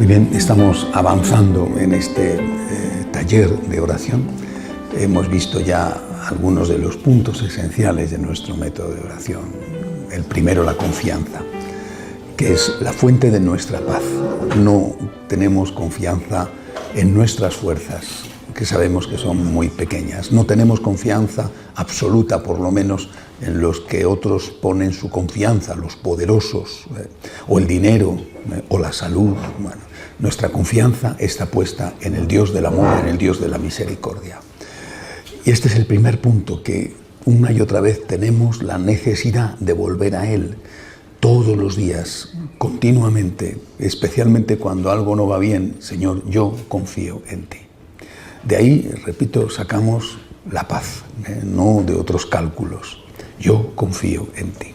Muy bien, estamos avanzando en este taller de oración. Hemos visto ya algunos de los puntos esenciales de nuestro método de oración. El primero, la confianza, que es la fuente de nuestra paz. No tenemos confianza en nuestras fuerzas, que sabemos que son muy pequeñas. No tenemos confianza absoluta, por lo menos, en los que otros ponen su confianza, los poderosos, o el dinero, o la salud. Bueno, nuestra confianza está puesta en el Dios del amor, en el Dios de la misericordia. Y este es el primer punto, que una y otra vez tenemos la necesidad de volver a Él todos los días, continuamente, especialmente cuando algo no va bien. Señor, yo confío en ti. De ahí, repito, sacamos la paz, no de otros cálculos. Yo confío en ti.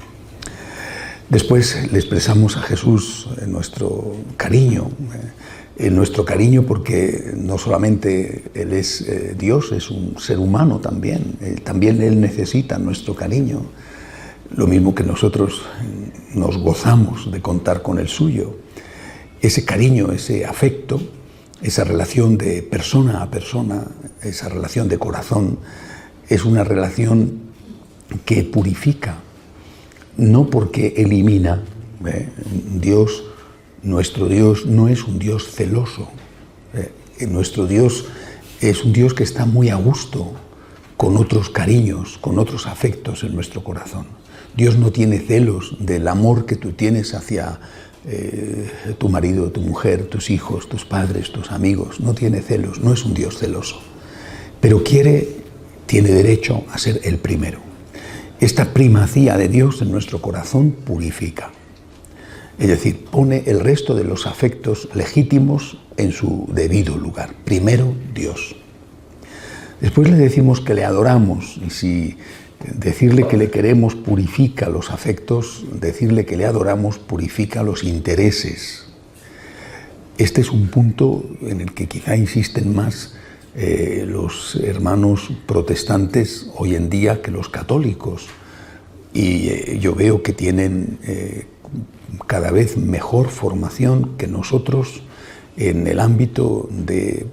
Después le expresamos a Jesús nuestro cariño porque no solamente Él es Dios, es un ser humano también. También Él necesita nuestro cariño. Lo mismo que nosotros nos gozamos de contar con el suyo. Ese cariño, ese afecto, esa relación de persona a persona, esa relación de corazón, es una relación que purifica, no porque elimina. Dios, nuestro Dios, no es un Dios celoso. Nuestro Dios es un Dios que está muy a gusto con otros cariños, con otros afectos en nuestro corazón. Dios no tiene celos del amor que tú tienes hacia tu marido, tu mujer, tus hijos, tus padres, tus amigos. No tiene celos, no es un Dios celoso. Pero tiene derecho a ser el primero. Esta primacía de Dios en nuestro corazón purifica. Es decir, pone el resto de los afectos legítimos en su debido lugar. Primero, Dios. Después le decimos que le adoramos, y si decirle que le queremos purifica los afectos, decirle que le adoramos purifica los intereses. Este es un punto en el que quizá insisten más los hermanos protestantes hoy en día que los católicos. Y yo veo que tienen cada vez mejor formación que nosotros en el ámbito de,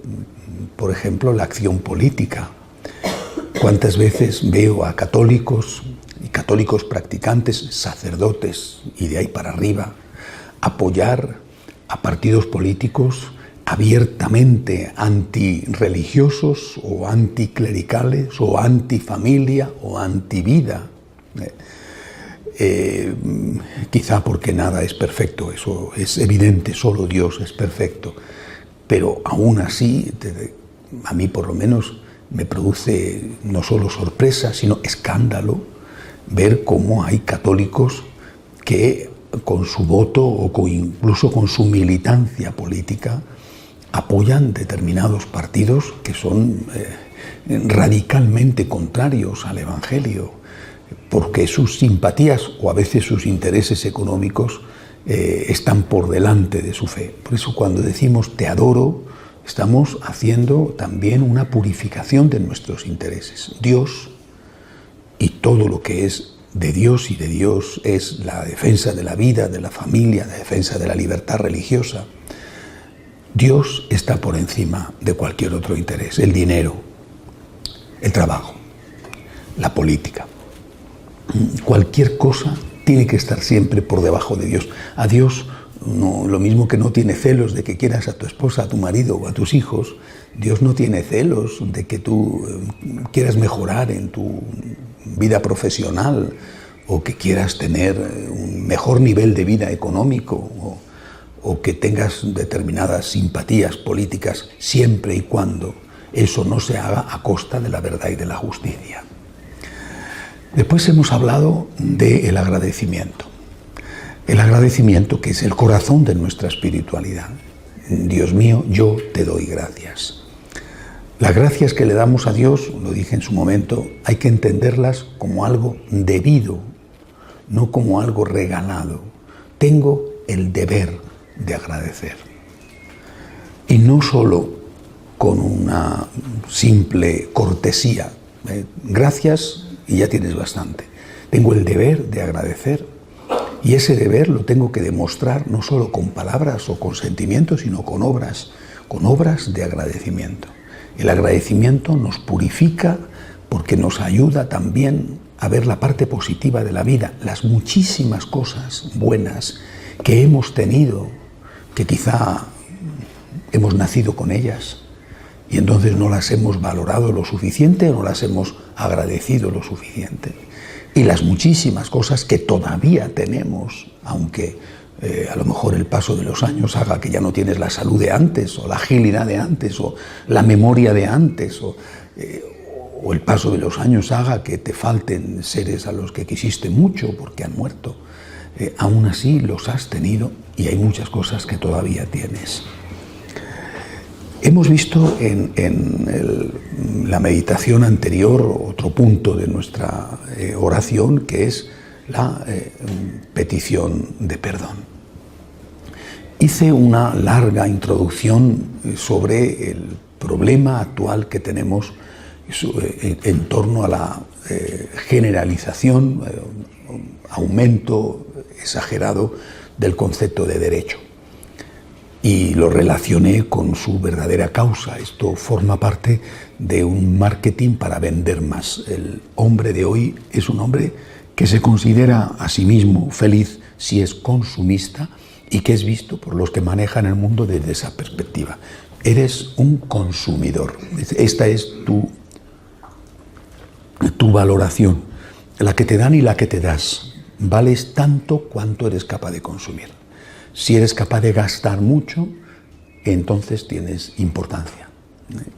por ejemplo, la acción política. ¿Cuántas veces veo a católicos y católicos practicantes, sacerdotes y de ahí para arriba, apoyar a partidos políticos abiertamente antirreligiosos o anticlericales o antifamilia o antivida? Quizá porque nada es perfecto, eso es evidente, solo Dios es perfecto, pero aún así, a mí por lo menos, me produce no solo sorpresa, sino escándalo ver cómo hay católicos que con su voto o incluso con su militancia política apoyan determinados partidos que son radicalmente contrarios al Evangelio, porque sus simpatías o a veces sus intereses económicos están por delante de su fe. Por eso cuando decimos te adoro, estamos haciendo también una purificación de nuestros intereses. Dios y todo lo que es de Dios y de Dios es la defensa de la vida, de la familia, la defensa de la libertad religiosa. Dios está por encima de cualquier otro interés, el dinero, el trabajo, la política. Cualquier cosa tiene que estar siempre por debajo de Dios. A Dios, no, lo mismo que no tiene celos de que quieras a tu esposa, a tu marido o a tus hijos, Dios no tiene celos de que tú quieras mejorar en tu vida profesional o que quieras tener un mejor nivel de vida económico o que tengas determinadas simpatías políticas, siempre y cuando eso no se haga a costa de la verdad y de la justicia. Después hemos hablado del agradecimiento. El agradecimiento, que es el corazón de nuestra espiritualidad. Dios mío, yo te doy gracias. Las gracias que le damos a Dios, lo dije en su momento, hay que entenderlas como algo debido, no como algo regalado. Tengo el deber de agradecer. Y no solo con una simple cortesía. Gracias y ya tienes bastante. Tengo el deber de agradecer Y ese deber lo tengo que demostrar no solo con palabras o con sentimientos, sino con obras de agradecimiento. El agradecimiento nos purifica porque nos ayuda también a ver la parte positiva de la vida, las muchísimas cosas buenas que hemos tenido, que quizá hemos nacido con ellas y entonces no las hemos valorado lo suficiente o no las hemos agradecido lo suficiente. Y las muchísimas cosas que todavía tenemos, aunque a lo mejor el paso de los años haga que ya no tienes la salud de antes, o la agilidad de antes, o la memoria de antes, o el paso de los años haga que te falten seres a los que quisiste mucho porque han muerto. Aún así los has tenido y hay muchas cosas que todavía tienes. Hemos visto en la meditación anterior otro punto de nuestra oración, que es la petición de perdón. Hice una larga introducción sobre el problema actual que tenemos en torno a la generalización, aumento exagerado del concepto de derecho. Y lo relacioné con su verdadera causa. Esto forma parte de un marketing para vender más. El hombre de hoy es un hombre que se considera a sí mismo feliz si es consumista y que es visto por los que manejan el mundo desde esa perspectiva. Eres un consumidor. Esta es tu valoración, la que te dan y la que te das. Vales tanto cuanto eres capaz de consumir. Si eres capaz de gastar mucho, entonces tienes importancia.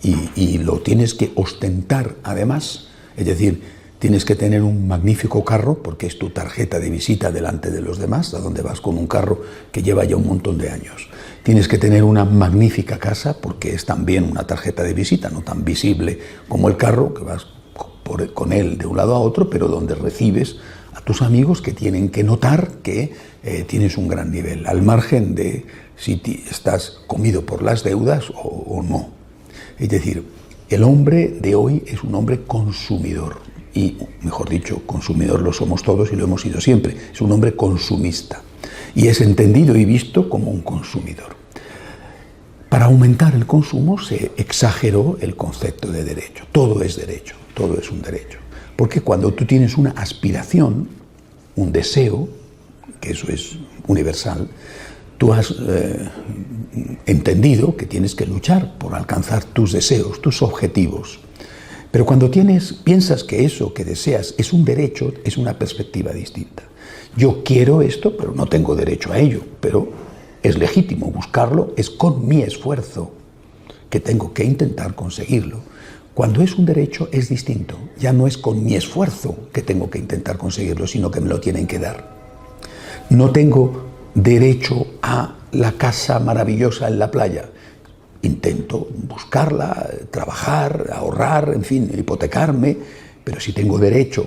Y lo tienes que ostentar además, es decir, tienes que tener un magnífico carro porque es tu tarjeta de visita delante de los demás, a donde vas con un carro que lleva ya un montón de años. Tienes que tener una magnífica casa porque es también una tarjeta de visita, no tan visible como el carro, que vas con él de un lado a otro, pero donde recibes a tus amigos que tienen que notar que tienes un gran nivel, al margen de si estás comido por las deudas o no. Es decir, el hombre de hoy es un hombre consumidor, y mejor dicho, consumidor lo somos todos y lo hemos sido siempre. Es un hombre consumista y es entendido y visto como un consumidor. Para aumentar el consumo se exageró el concepto de derecho. Todo es derecho, todo es un derecho. Porque cuando tú tienes una aspiración, un deseo, que eso es universal, tú has entendido que tienes que luchar por alcanzar tus deseos, tus objetivos. Pero cuando piensas que eso que deseas es un derecho, es una perspectiva distinta. Yo quiero esto, pero no tengo derecho a ello, pero es legítimo buscarlo, es con mi esfuerzo que tengo que intentar conseguirlo. Cuando es un derecho es distinto, ya no es con mi esfuerzo que tengo que intentar conseguirlo, sino que me lo tienen que dar. No tengo derecho a la casa maravillosa en la playa. Intento buscarla, trabajar, ahorrar, en fin, hipotecarme, pero si tengo derecho,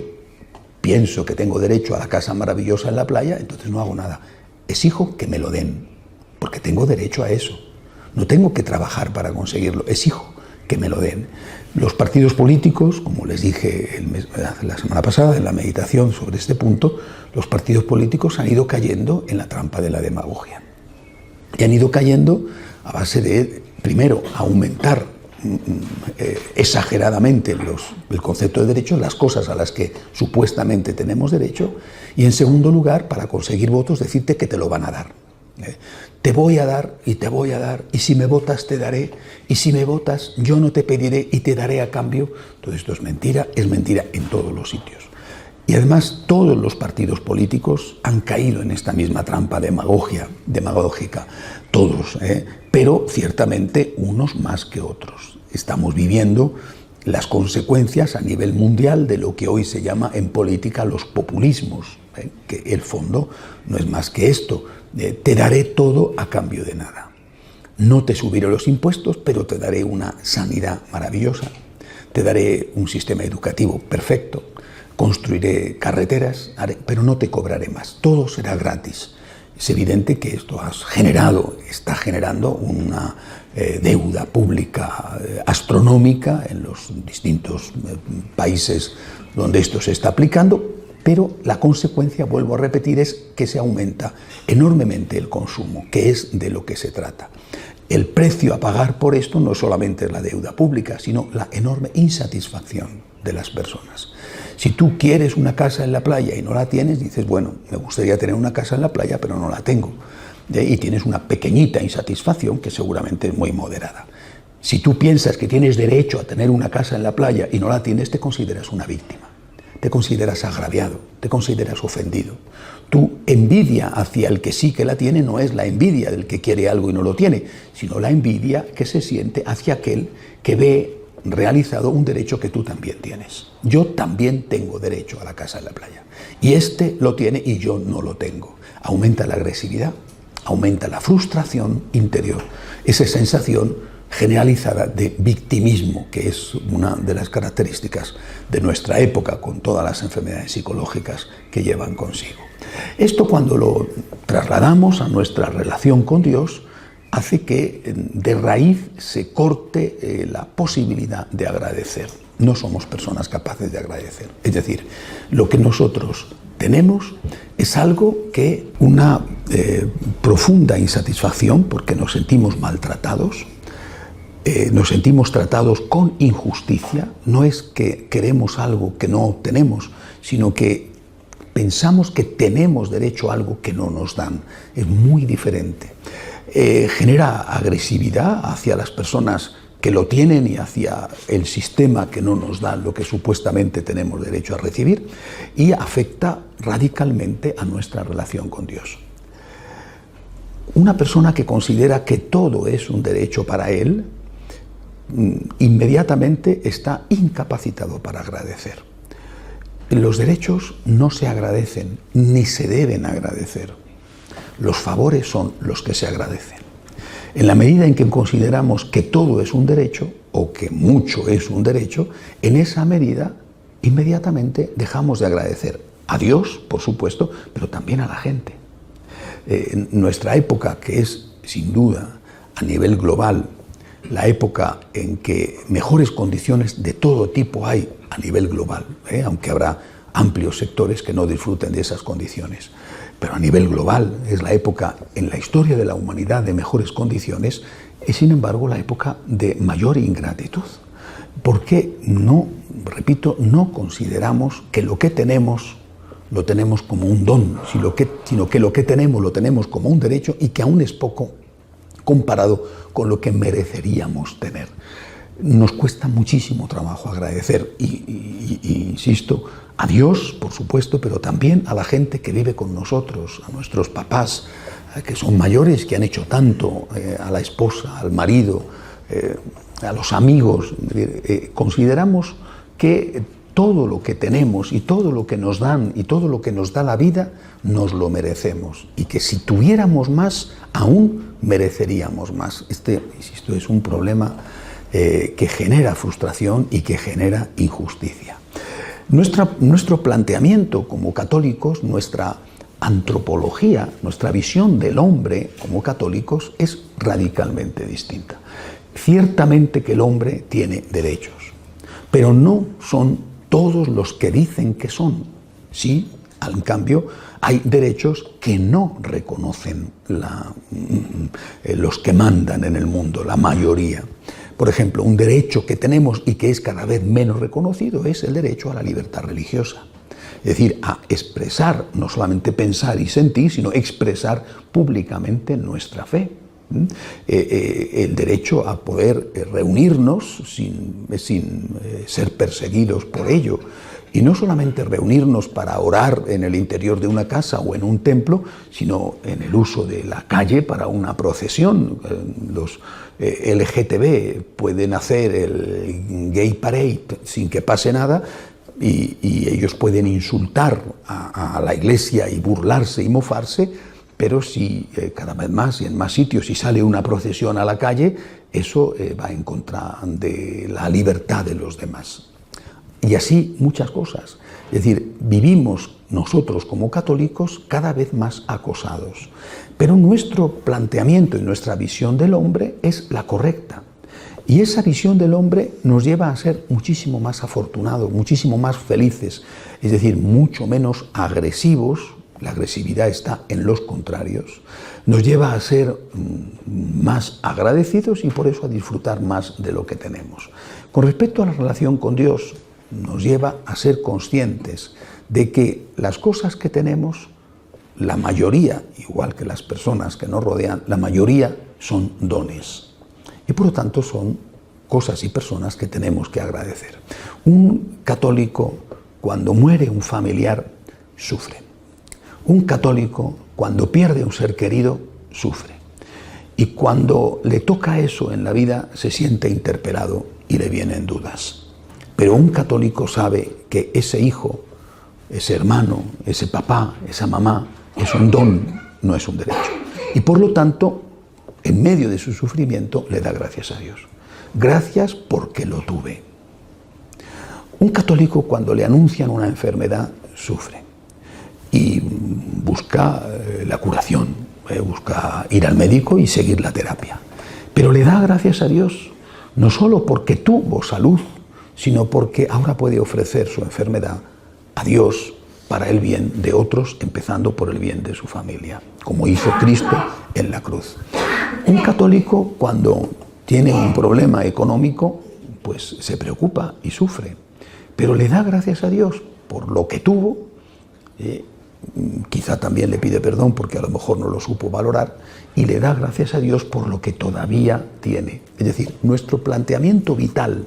pienso que tengo derecho a la casa maravillosa en la playa, entonces no hago nada. Exijo que me lo den, porque tengo derecho a eso. No tengo que trabajar para conseguirlo, exijo que me lo den. Los partidos políticos, como les dije la semana pasada en la meditación sobre este punto, los partidos políticos han ido cayendo en la trampa de la demagogia. Y han ido cayendo a base de, primero, aumentar exageradamente el concepto de derecho, las cosas a las que supuestamente tenemos derecho, y en segundo lugar, para conseguir votos, decirte que te lo van a dar. Te voy a dar y te voy a dar, y si me votas te daré, y si me votas yo no te pediré y te daré a cambio. Todo esto es mentira en todos los sitios. Y además todos los partidos políticos han caído en esta misma trampa demagógica, todos, pero ciertamente unos más que otros. Estamos viviendo las consecuencias a nivel mundial de lo que hoy se llama en política los populismos, que el fondo no es más que esto: te daré todo a cambio de nada. No te subiré los impuestos, pero te daré una sanidad maravillosa, te daré un sistema educativo perfecto, construiré carreteras, pero no te cobraré más, todo será gratis. Es evidente que esto está generando una deuda pública astronómica en los distintos países donde esto se está aplicando, pero la consecuencia, vuelvo a repetir, es que se aumenta enormemente el consumo, que es de lo que se trata. El precio a pagar por esto no solamente es la deuda pública, sino la enorme insatisfacción de las personas. Si tú quieres una casa en la playa y no la tienes, dices, bueno, me gustaría tener una casa en la playa, pero no la tengo. Y tienes una pequeñita insatisfacción que seguramente es muy moderada. Si tú piensas que tienes derecho a tener una casa en la playa y no la tienes, te consideras una víctima, te consideras agraviado, te consideras ofendido. Tu envidia hacia el que sí que la tiene no es la envidia del que quiere algo y no lo tiene, sino la envidia que se siente hacia aquel que ve realizado un derecho que tú también tienes. Yo también tengo derecho a la casa en la playa y este lo tiene y yo no lo tengo. Aumenta la agresividad, aumenta la frustración interior, esa sensación generalizada de victimismo, que es una de las características de nuestra época, con todas las enfermedades psicológicas que llevan consigo. Esto, cuando lo trasladamos a nuestra relación con Dios, hace que de raíz se corte la posibilidad de agradecer. No somos personas capaces de agradecer. Es decir, lo que nosotros tenemos es algo que una profunda insatisfacción, porque nos sentimos maltratados, nos sentimos tratados con injusticia. No es que queremos algo que no tenemos, sino que pensamos que tenemos derecho a algo que no nos dan. Es muy diferente. Genera agresividad hacia las personas que lo tienen y hacia el sistema que no nos da lo que supuestamente tenemos derecho a recibir, y afecta radicalmente a nuestra relación con Dios. Una persona que considera que todo es un derecho para él, inmediatamente está incapacitado para agradecer. Los derechos no se agradecen, ni se deben agradecer. Los favores son los que se agradecen. En la medida en que consideramos que todo es un derecho, o que mucho es un derecho, en esa medida inmediatamente dejamos de agradecer a Dios, por supuesto, pero también a la gente. Nuestra época, que es sin duda a nivel global la época en que mejores condiciones de todo tipo hay a nivel global, aunque habrá amplios sectores que no disfruten de esas condiciones, pero a nivel global es la época en la historia de la humanidad de mejores condiciones, es sin embargo la época de mayor ingratitud, porque no, repito, no consideramos que lo que tenemos lo tenemos como un don, sino que lo que tenemos lo tenemos como un derecho, y que aún es poco comparado con lo que mereceríamos tener. Nos cuesta muchísimo trabajo agradecer, y insisto, a Dios, por supuesto, pero también a la gente que vive con nosotros, a nuestros papás, que son mayores, que han hecho tanto, a la esposa, al marido, a los amigos. Consideramos que todo lo que tenemos y todo lo que nos dan y todo lo que nos da la vida nos lo merecemos, y que si tuviéramos más, aún mereceríamos más. Insisto, es un problema que genera frustración y que genera injusticia. Nuestro planteamiento como católicos, nuestra antropología, nuestra visión del hombre como católicos es radicalmente distinta. Ciertamente que el hombre tiene derechos, pero no son todos los que dicen que son. Sí, en cambio, hay derechos que no reconocen los que mandan en el mundo, la mayoría. Por ejemplo, un derecho que tenemos y que es cada vez menos reconocido es el derecho a la libertad religiosa. Es decir, a expresar, no solamente pensar y sentir, sino expresar públicamente nuestra fe. El derecho a poder reunirnos sin ser perseguidos por ello. Y no solamente reunirnos para orar en el interior de una casa o en un templo, sino en el uso de la calle para una procesión. Los LGTB pueden hacer el Gay Parade sin que pase nada, y ellos pueden insultar a la iglesia y burlarse y mofarse, pero si cada vez más y en más sitios, si sale una procesión a la calle, eso va en contra de la libertad de los demás. Y así muchas cosas. Es decir, vivimos nosotros como católicos cada vez más acosados. Pero nuestro planteamiento y nuestra visión del hombre es la correcta. Y esa visión del hombre nos lleva a ser muchísimo más afortunados, muchísimo más felices, es decir, mucho menos agresivos. La agresividad está en los contrarios. Nos lleva a ser más agradecidos y por eso a disfrutar más de lo que tenemos. Con respecto a la relación con Dios, nos lleva a ser conscientes de que las cosas que tenemos, la mayoría, igual que las personas que nos rodean, la mayoría son dones. Y por lo tanto son cosas y personas que tenemos que agradecer. Un católico, cuando muere un familiar, sufre. Un católico, cuando pierde un ser querido, sufre. Y cuando le toca eso en la vida, se siente interpelado y le vienen dudas. Pero un católico sabe que ese hijo, ese hermano, ese papá, esa mamá, es un don, no es un derecho. Y por lo tanto, en medio de su sufrimiento, le da gracias a Dios. Gracias porque lo tuve. Un católico, cuando le anuncian una enfermedad, sufre. Y busca la curación, busca ir al médico y seguir la terapia. Pero le da gracias a Dios, no solo porque tuvo salud, sino porque ahora puede ofrecer su enfermedad a Dios para el bien de otros, empezando por el bien de su familia, como hizo Cristo en la cruz. Un católico, cuando tiene un problema económico, pues se preocupa y sufre, pero le da gracias a Dios por lo que tuvo. Quizá también le pide perdón porque a lo mejor no lo supo valorar, y le da gracias a Dios por lo que todavía tiene. Es decir, nuestro planteamiento vital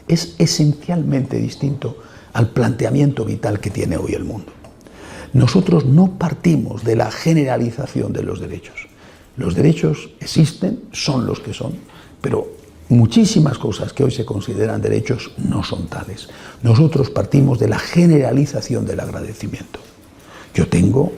es esencialmente distinto al planteamiento vital que tiene hoy el mundo. Nosotros no partimos de la generalización de los derechos. Los derechos existen, son los que son, pero muchísimas cosas que hoy se consideran derechos no son tales. Nosotros partimos de la generalización del agradecimiento. Yo tengo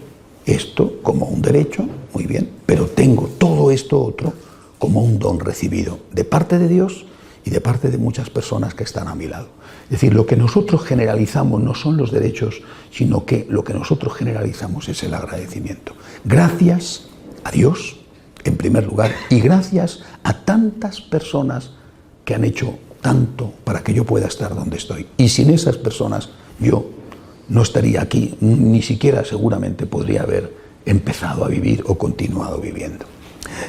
esto como un derecho, muy bien, pero tengo todo esto otro como un don recibido de parte de Dios y de parte de muchas personas que están a mi lado. Es decir, lo que nosotros generalizamos no son los derechos, sino que lo que nosotros generalizamos es el agradecimiento. Gracias a Dios, en primer lugar, y gracias a tantas personas que han hecho tanto para que yo pueda estar donde estoy. Y sin esas personas yo no estaría aquí, ni siquiera seguramente podría haber empezado a vivir o continuado viviendo.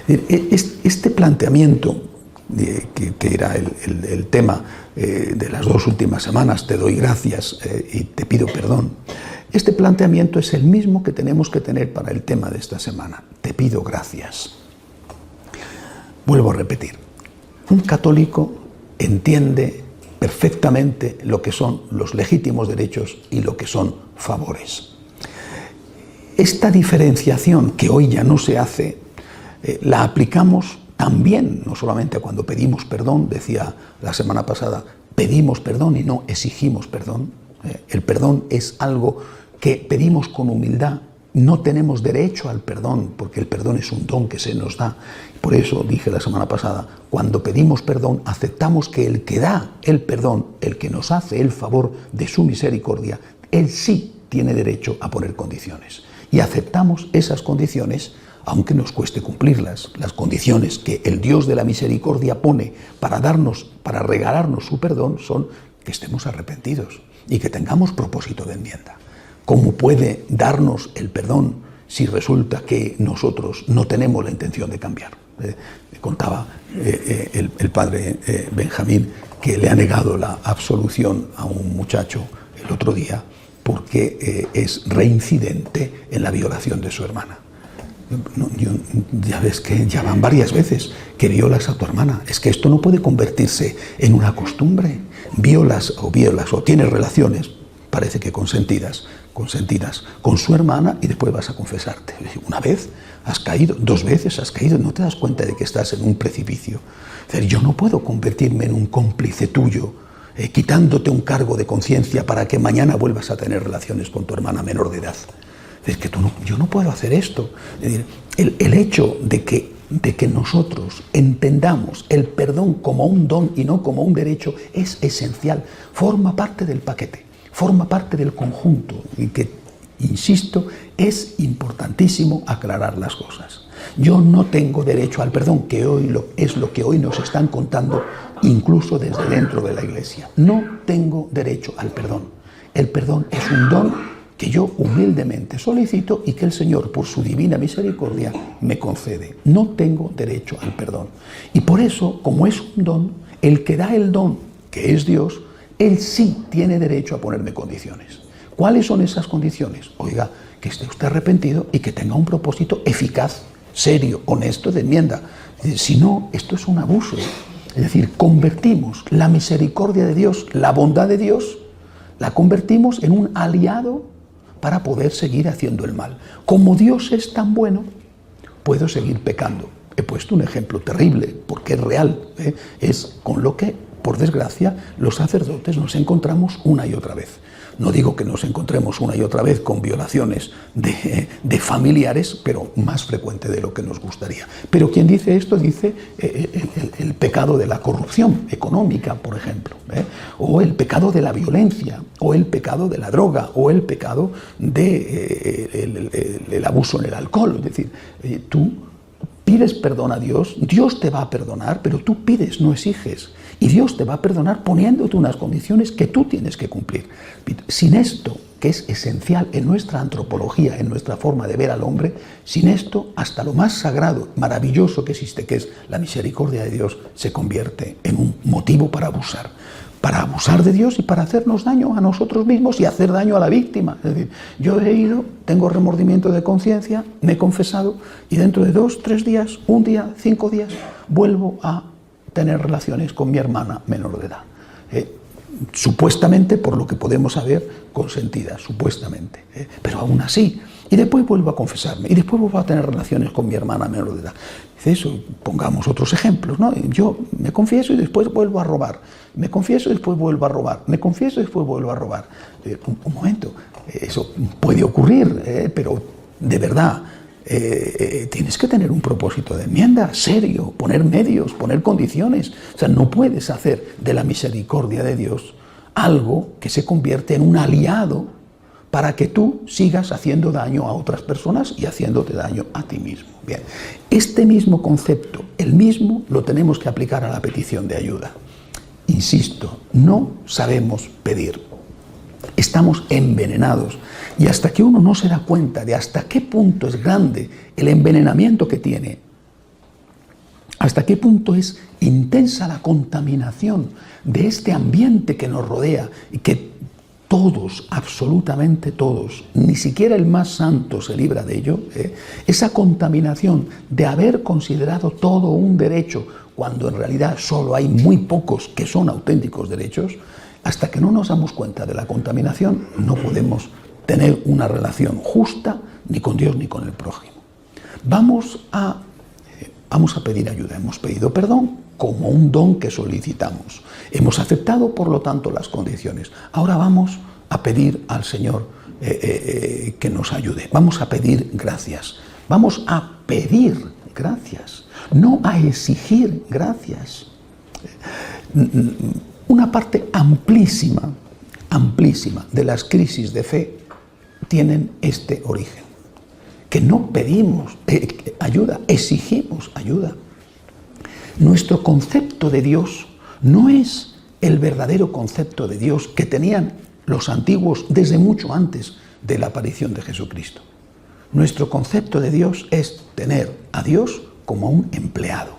Este planteamiento, que era el tema de las 2 últimas semanas, te doy gracias y te pido perdón, este planteamiento es el mismo que tenemos que tener para el tema de esta semana. Te pido gracias. Vuelvo a repetir, un católico entiende perfectamente lo que son los legítimos derechos y lo que son favores. Esta diferenciación que hoy ya no se hace, la aplicamos también, no solamente cuando pedimos perdón, decía la semana pasada, pedimos perdón y no exigimos perdón. El perdón es algo que pedimos con humildad. No tenemos derecho al perdón, porque el perdón es un don que se nos da. Por eso dije la semana pasada, cuando pedimos perdón, aceptamos que el que da el perdón, el que nos hace el favor de su misericordia, él sí tiene derecho a poner condiciones. Y aceptamos esas condiciones, aunque nos cueste cumplirlas. Las condiciones que el Dios de la misericordia pone para regalarnos su perdón son que estemos arrepentidos y que tengamos propósito de enmienda. ¿Cómo puede darnos el perdón si resulta que nosotros no tenemos la intención de cambiar? Me contaba el padre Benjamín que le ha negado la absolución a un muchacho el otro día porque es reincidente en la violación de su hermana. Ya ves que ya van varias veces que violas a tu hermana. Es que esto no puede convertirse en una costumbre. Violas o tienes relaciones, parece que consentidas con su hermana y después vas a confesarte. Una vez has caído, 2 veces has caído, no te das cuenta de que estás en un precipicio. Es decir, yo no puedo convertirme en un cómplice tuyo, quitándote un cargo de conciencia para que mañana vuelvas a tener relaciones con tu hermana menor de edad. Es que yo no puedo hacer esto. Es decir, el hecho de que nosotros entendamos el perdón como un don y no como un derecho es esencial, forma parte del paquete. Forma parte del conjunto y que, insisto, es importantísimo aclarar las cosas. Yo no tengo derecho al perdón, que hoy es lo que hoy nos están contando, incluso desde dentro de la Iglesia. No tengo derecho al perdón. El perdón es un don que yo humildemente solicito y que el Señor, por su divina misericordia, me concede. No tengo derecho al perdón. Y por eso, como es un don, el que da el don, que es Dios, Él sí tiene derecho a ponerme condiciones. ¿Cuáles son esas condiciones? Oiga, que esté usted arrepentido y que tenga un propósito eficaz, serio, honesto de enmienda. Si no, esto es un abuso. Es decir, convertimos la misericordia de Dios, la bondad de Dios, la convertimos en un aliado para poder seguir haciendo el mal. Como Dios es tan bueno, puedo seguir pecando. He puesto un ejemplo terrible, porque es real. Es con lo que, por desgracia, los sacerdotes nos encontramos una y otra vez. No digo que nos encontremos una y otra vez con violaciones de familiares, pero más frecuente de lo que nos gustaría. Pero quien dice esto dice el pecado de la corrupción económica, por ejemplo, o el pecado de la violencia, o el pecado de la droga, o el pecado del abuso en el alcohol. Es decir, tú pides perdón a Dios, Dios te va a perdonar, pero tú pides, no exiges. Y Dios te va a perdonar poniéndote unas condiciones que tú tienes que cumplir. Sin esto, que es esencial en nuestra antropología, en nuestra forma de ver al hombre, sin esto, hasta lo más sagrado, maravilloso que existe, que es la misericordia de Dios, se convierte en un motivo para abusar de Dios y para hacernos daño a nosotros mismos y hacer daño a la víctima. Es decir, yo he ido, tengo remordimiento de conciencia, me he confesado y dentro de 2, 3 días, 1 día, 5 días, vuelvo a tener relaciones con mi hermana menor de edad. Supuestamente, por lo que podemos saber, consentidas, supuestamente. Pero aún así. Y después vuelvo a confesarme. Y después vuelvo a tener relaciones con mi hermana menor de edad. Dice eso, pongamos otros ejemplos, ¿no? Yo me confieso y después vuelvo a robar. Me confieso y después vuelvo a robar. Me confieso y después vuelvo a robar. Un momento, eso puede ocurrir, pero de verdad, tienes que tener un propósito de enmienda serio, poner medios, poner condiciones. O sea, no puedes hacer de la misericordia de Dios algo que se convierte en un aliado para que tú sigas haciendo daño a otras personas y haciéndote daño a ti mismo. Bien, este mismo concepto, el mismo, lo tenemos que aplicar a la petición de ayuda. Insisto, no sabemos pedir. Estamos envenenados y hasta que uno no se da cuenta de hasta qué punto es grande el envenenamiento que tiene, hasta qué punto es intensa la contaminación de este ambiente que nos rodea y que todos, absolutamente todos, ni siquiera el más santo se libra de ello, esa contaminación de haber considerado todo un derecho cuando en realidad solo hay muy pocos que son auténticos derechos. Hasta que no nos damos cuenta de la contaminación, no podemos tener una relación justa ni con Dios ni con el prójimo. Vamos a pedir ayuda. Hemos pedido perdón como un don que solicitamos. Hemos aceptado, por lo tanto, las condiciones. Ahora vamos a pedir al Señor que nos ayude. Vamos a pedir gracias. Vamos a pedir gracias, no a exigir gracias. Una parte amplísima de las crisis de fe tienen este origen, que no pedimos ayuda, exigimos ayuda. Nuestro concepto de Dios no es el verdadero concepto de Dios que tenían los antiguos desde mucho antes de la aparición de Jesucristo. Nuestro concepto de Dios es tener a Dios como un empleado,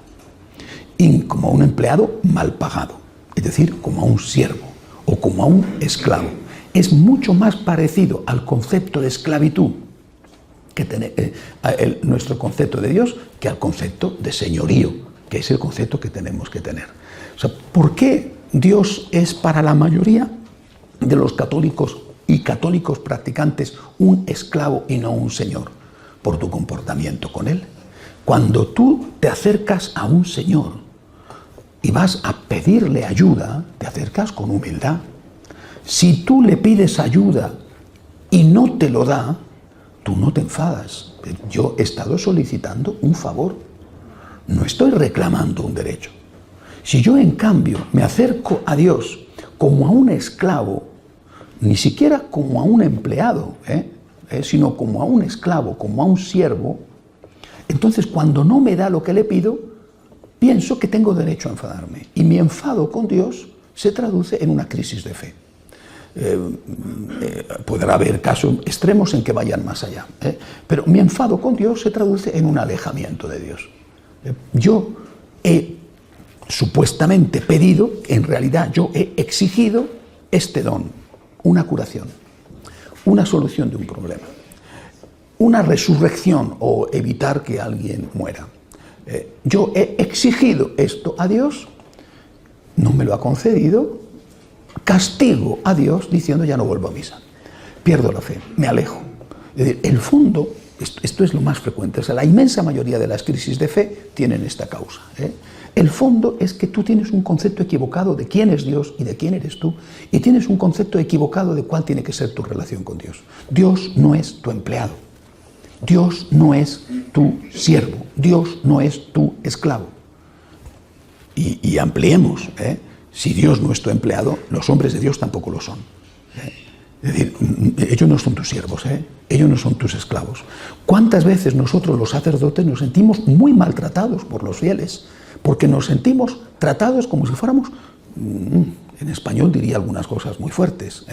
y como un empleado mal pagado. Es decir, como a un siervo o como a un esclavo. Es mucho más parecido al concepto de esclavitud que nuestro concepto de Dios que al concepto de señorío, que es el concepto que tenemos que tener. O sea, ¿por qué Dios es para la mayoría de los católicos y católicos practicantes un esclavo y no un señor? Por tu comportamiento con Él. Cuando tú te acercas a un señor y vas a pedirle ayuda, te acercas con humildad. Si tú le pides ayuda y no te lo da, tú no te enfadas. Yo he estado solicitando un favor, no estoy reclamando un derecho. Si yo, en cambio, me acerco a Dios como a un esclavo, ni siquiera como a un empleado, sino como a un esclavo, como a un siervo, Entonces, cuando no me da lo que le pido, pienso que tengo derecho a enfadarme. Y mi enfado con Dios se traduce en una crisis de fe. Podrá haber casos extremos en que vayan más allá, pero mi enfado con Dios se traduce en un alejamiento de Dios. Yo he supuestamente pedido, en realidad yo he exigido este don, una curación, una solución de un problema, una resurrección o evitar que alguien muera. Yo he exigido esto a Dios, no me lo ha concedido, castigo a Dios diciendo ya no vuelvo a misa, pierdo la fe, me alejo. Es decir, el fondo, esto es lo más frecuente, o sea, la inmensa mayoría de las crisis de fe tienen esta causa. El fondo es que tú tienes un concepto equivocado de quién es Dios y de quién eres tú, y tienes un concepto equivocado de cuál tiene que ser tu relación con Dios. Dios no es tu empleado, Dios no es tu siervo, Dios no es tu esclavo. Y ampliemos, si Dios no es tu empleado, los hombres de Dios tampoco lo son. Es decir, ellos no son tus siervos, ellos no son tus esclavos. ¿Cuántas veces nosotros los sacerdotes nos sentimos muy maltratados por los fieles? Porque nos sentimos tratados como si fuéramos, en español diría algunas cosas muy fuertes,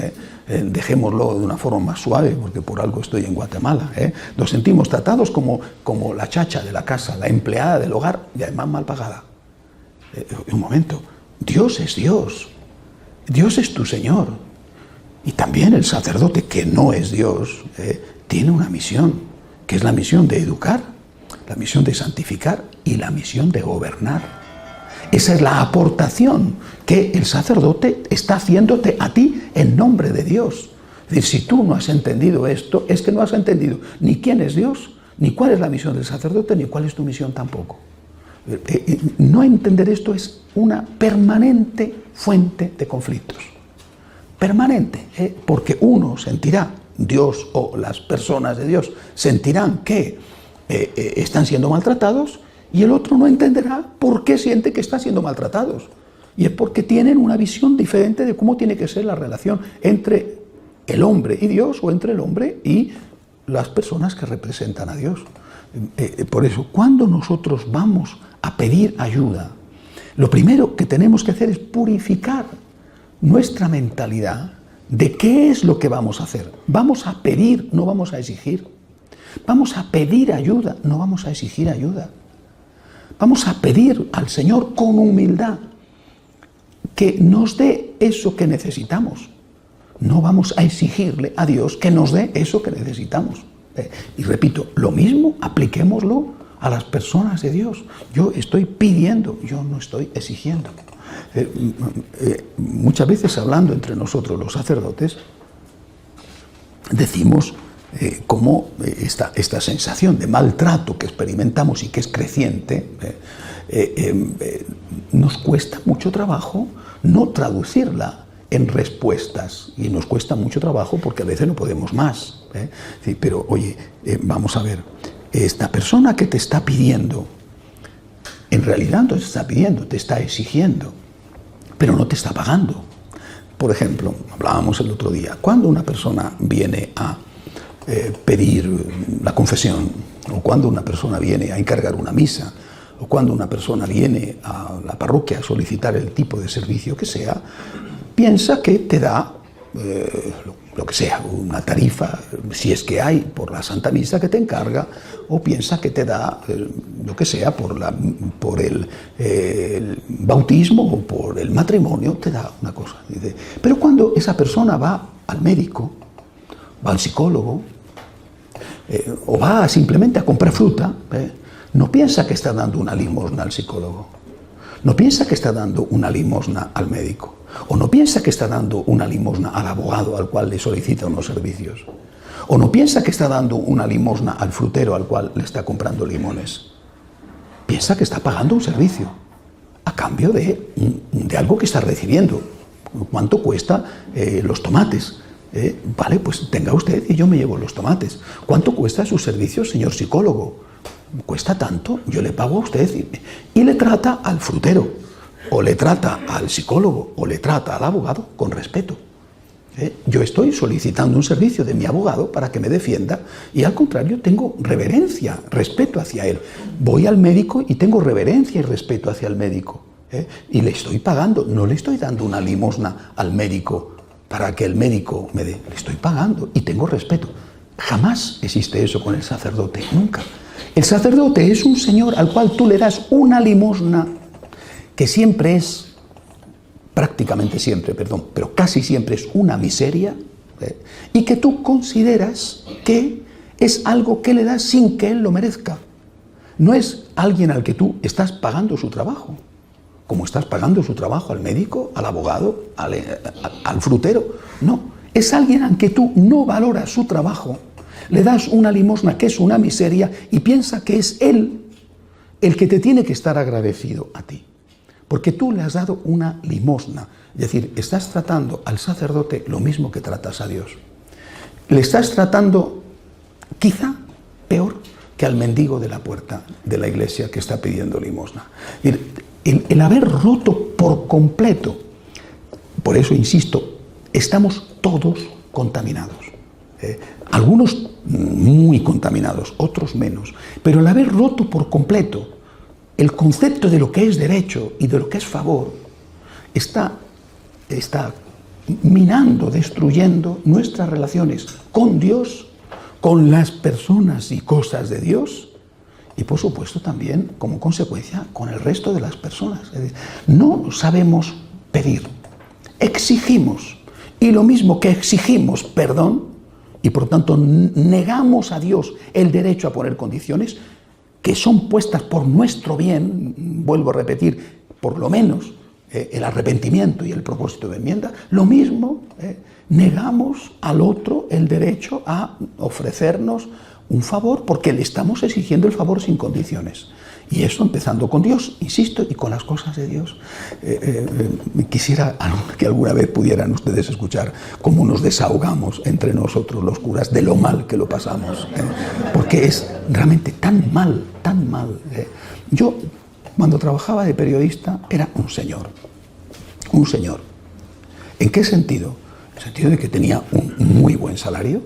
dejémoslo de una forma más suave, porque por algo estoy en Guatemala. Nos sentimos tratados como la chacha de la casa, la empleada del hogar, y además mal pagada. Un momento, Dios es Dios, Dios es tu Señor, y también el sacerdote que no es Dios tiene una misión, que es la misión de educar, la misión de santificar y la misión de gobernar. Esa es la aportación que el sacerdote está haciéndote a ti en nombre de Dios. Es decir, si tú no has entendido esto, es que no has entendido ni quién es Dios, ni cuál es la misión del sacerdote, ni cuál es tu misión tampoco. No entender esto es una permanente fuente de conflictos. Permanente, porque uno sentirá, Dios o las personas de Dios sentirán que están siendo maltratados, y el otro no entenderá por qué siente que están siendo maltratados. Y es porque tienen una visión diferente de cómo tiene que ser la relación entre el hombre y Dios, o entre el hombre y las personas que representan a Dios. Por eso, cuando nosotros vamos a pedir ayuda, lo primero que tenemos que hacer es purificar nuestra mentalidad de qué es lo que vamos a hacer. Vamos a pedir, no vamos a exigir. Vamos a pedir ayuda, no vamos a exigir ayuda. Vamos a pedir al Señor con humildad que nos dé eso que necesitamos. No vamos a exigirle a Dios que nos dé eso que necesitamos. Y repito, lo mismo apliquémoslo a las personas de Dios. Yo estoy pidiendo, yo no estoy exigiendo. Muchas veces hablando entre nosotros los sacerdotes, decimos cómo esta sensación de maltrato que experimentamos y que es creciente, nos cuesta mucho trabajo no traducirla en respuestas, y nos cuesta mucho trabajo porque a veces no podemos más. Sí, pero oye, vamos a ver, esta persona que te está pidiendo, en realidad no te está pidiendo, te está exigiendo, pero no te está pagando. Por ejemplo, hablábamos el otro día, cuando una persona viene a pedir la confesión, o cuando una persona viene a encargar una misa, o cuando una persona viene a la parroquia a solicitar el tipo de servicio que sea, piensa que te da lo que sea, una tarifa, si es que hay, por la Santa Misa que te encarga, o piensa que te da lo que sea por el bautismo o por el matrimonio, te da una cosa. Pero cuando esa persona va al médico, va al psicólogo, o va simplemente a comprar fruta, no piensa que está dando una limosna al psicólogo, no piensa que está dando una limosna al médico, o no piensa que está dando una limosna al abogado al cual le solicita unos servicios, o no piensa que está dando una limosna al frutero al cual le está comprando limones. Piensa que está pagando un servicio a cambio de algo que está recibiendo. ¿Cuánto cuesta los tomates? Vale, pues tenga usted y yo me llevo los tomates. ¿Cuánto cuesta su servicio, señor psicólogo? Cuesta tanto, yo le pago a usted. Y le trata al frutero, o le trata al psicólogo, o le trata al abogado con respeto. Yo estoy solicitando un servicio de mi abogado para que me defienda y al contrario tengo reverencia, respeto hacia él. Voy al médico y tengo reverencia y respeto hacia el médico. Y le estoy pagando, no le estoy dando una limosna al médico para que el médico me dé. Le estoy pagando y tengo respeto. Jamás existe eso con el sacerdote, nunca. El sacerdote es un señor al cual tú le das una limosna que siempre es, prácticamente siempre, pero casi siempre es una miseria, y que tú consideras que es algo que le das sin que él lo merezca. No es alguien al que tú estás pagando su trabajo, como estás pagando su trabajo al médico, al abogado, al frutero. No, es alguien al que tú no valoras su trabajo, le das una limosna que es una miseria y piensa que es él el que te tiene que estar agradecido a ti. Porque tú le has dado una limosna. Es decir, estás tratando al sacerdote lo mismo que tratas a Dios. Le estás tratando quizá peor que al mendigo de la puerta de la iglesia que está pidiendo limosna. El haber roto por completo, por eso insisto, estamos todos contaminados. Algunos muy contaminados, otros menos. Pero el haber roto por completo el concepto de lo que es derecho y de lo que es favor está minando, destruyendo nuestras relaciones con Dios, con las personas y cosas de Dios y por supuesto también como consecuencia con el resto de las personas. Es decir, no sabemos pedir, exigimos y lo mismo que exigimos perdón y por tanto negamos a Dios el derecho a poner condiciones que son puestas por nuestro bien, vuelvo a repetir, por lo menos el arrepentimiento y el propósito de enmienda, lo mismo negamos al otro el derecho a ofrecernos un favor porque le estamos exigiendo el favor sin condiciones. Y eso empezando con Dios, insisto, y con las cosas de Dios. Quisiera que alguna vez pudieran ustedes escuchar cómo nos desahogamos entre nosotros los curas de lo mal que lo pasamos. Porque es realmente tan mal, tan mal. Yo, cuando trabajaba de periodista, era un señor. Un señor. ¿En qué sentido? En el sentido de que tenía un muy buen salario,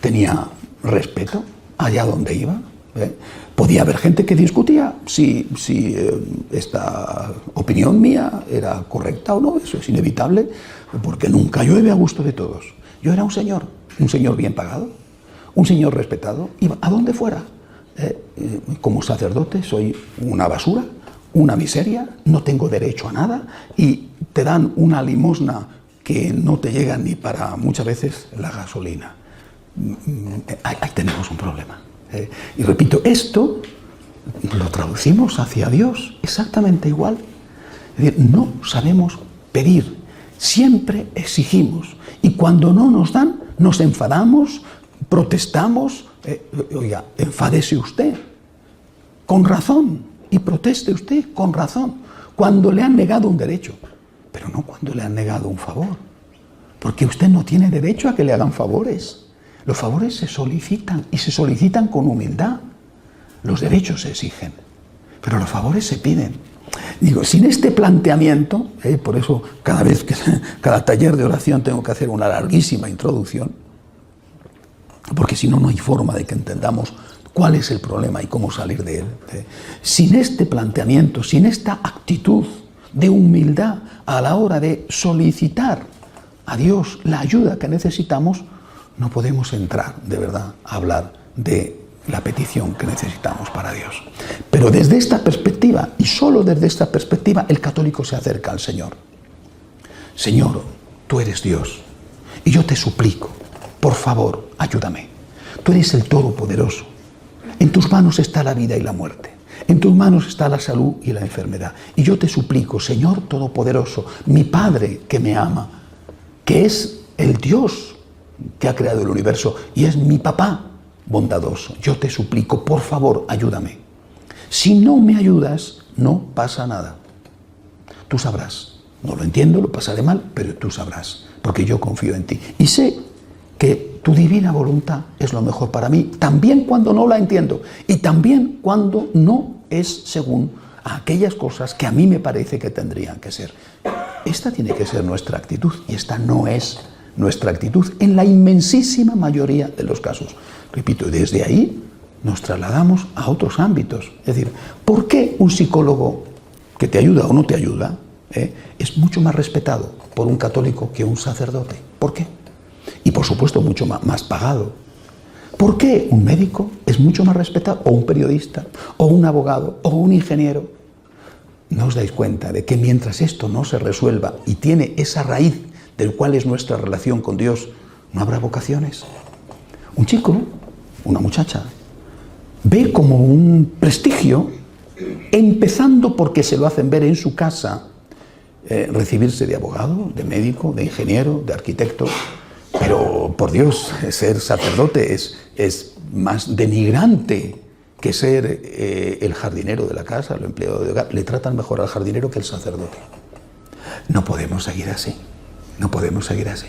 tenía respeto allá donde iba. Podía haber gente que discutía si esta opinión mía era correcta o no, eso es inevitable, porque nunca llueve a gusto de todos. Yo era un señor bien pagado, un señor respetado, iba a donde fuera. Como sacerdote soy una basura, una miseria, no tengo derecho a nada y te dan una limosna que no te llega ni para muchas veces la gasolina. Ahí tenemos un problema. Y repito, esto lo traducimos hacia Dios exactamente igual. Es decir, no sabemos pedir, siempre exigimos. Y cuando no nos dan, nos enfadamos, protestamos. Oiga, enfádese usted, con razón, y proteste usted, con razón, cuando le han negado un derecho, pero no cuando le han negado un favor. Porque usted no tiene derecho a que le hagan favores. Los favores se solicitan y se solicitan con humildad. Los derechos se exigen, pero los favores se piden. Digo, sin este planteamiento, por eso cada taller de oración tengo que hacer una larguísima introducción, porque si no, no hay forma de que entendamos cuál es el problema y cómo salir de él. Sin este planteamiento, sin esta actitud de humildad a la hora de solicitar a Dios la ayuda que necesitamos, no podemos entrar, de verdad, a hablar de la petición que necesitamos para Dios. Pero desde esta perspectiva, y solo desde esta perspectiva, el católico se acerca al Señor. Señor, tú eres Dios, y yo te suplico, por favor, ayúdame. Tú eres el Todopoderoso. En tus manos está la vida y la muerte. En tus manos está la salud y la enfermedad. Y yo te suplico, Señor Todopoderoso, mi Padre que me ama, que es el Dios que ha creado el universo y es mi papá bondadoso. Yo te suplico, por favor, ayúdame. Si no me ayudas, no pasa nada. Tú sabrás. No lo entiendo, lo pasaré mal, pero tú sabrás, porque yo confío en ti. Y sé que tu divina voluntad es lo mejor para mí, también cuando no la entiendo y también cuando no es según aquellas cosas que a mí me parece que tendrían que ser. Esta tiene que ser nuestra actitud y esta no es nuestra actitud en la inmensísima mayoría de los casos. Repito, desde ahí nos trasladamos a otros ámbitos. Es decir, ¿por qué un psicólogo que te ayuda o no te ayuda es mucho más respetado por un católico que un sacerdote? ¿Por qué? Y por supuesto mucho más pagado. ¿Por qué un médico es mucho más respetado, o un periodista, o un abogado, o un ingeniero? ¿No os dais cuenta de que mientras esto no se resuelva y tiene esa raíz del cual es nuestra relación con Dios, no habrá vocaciones? Un chico, una muchacha, ve como un prestigio, empezando porque se lo hacen ver en su casa, recibirse de abogado, de médico, de ingeniero, de arquitecto. Pero, por Dios, ser sacerdote es más denigrante que ser el jardinero de la casa, el empleado de hogar. Le tratan mejor al jardinero que al sacerdote. No podemos seguir así, no podemos seguir así.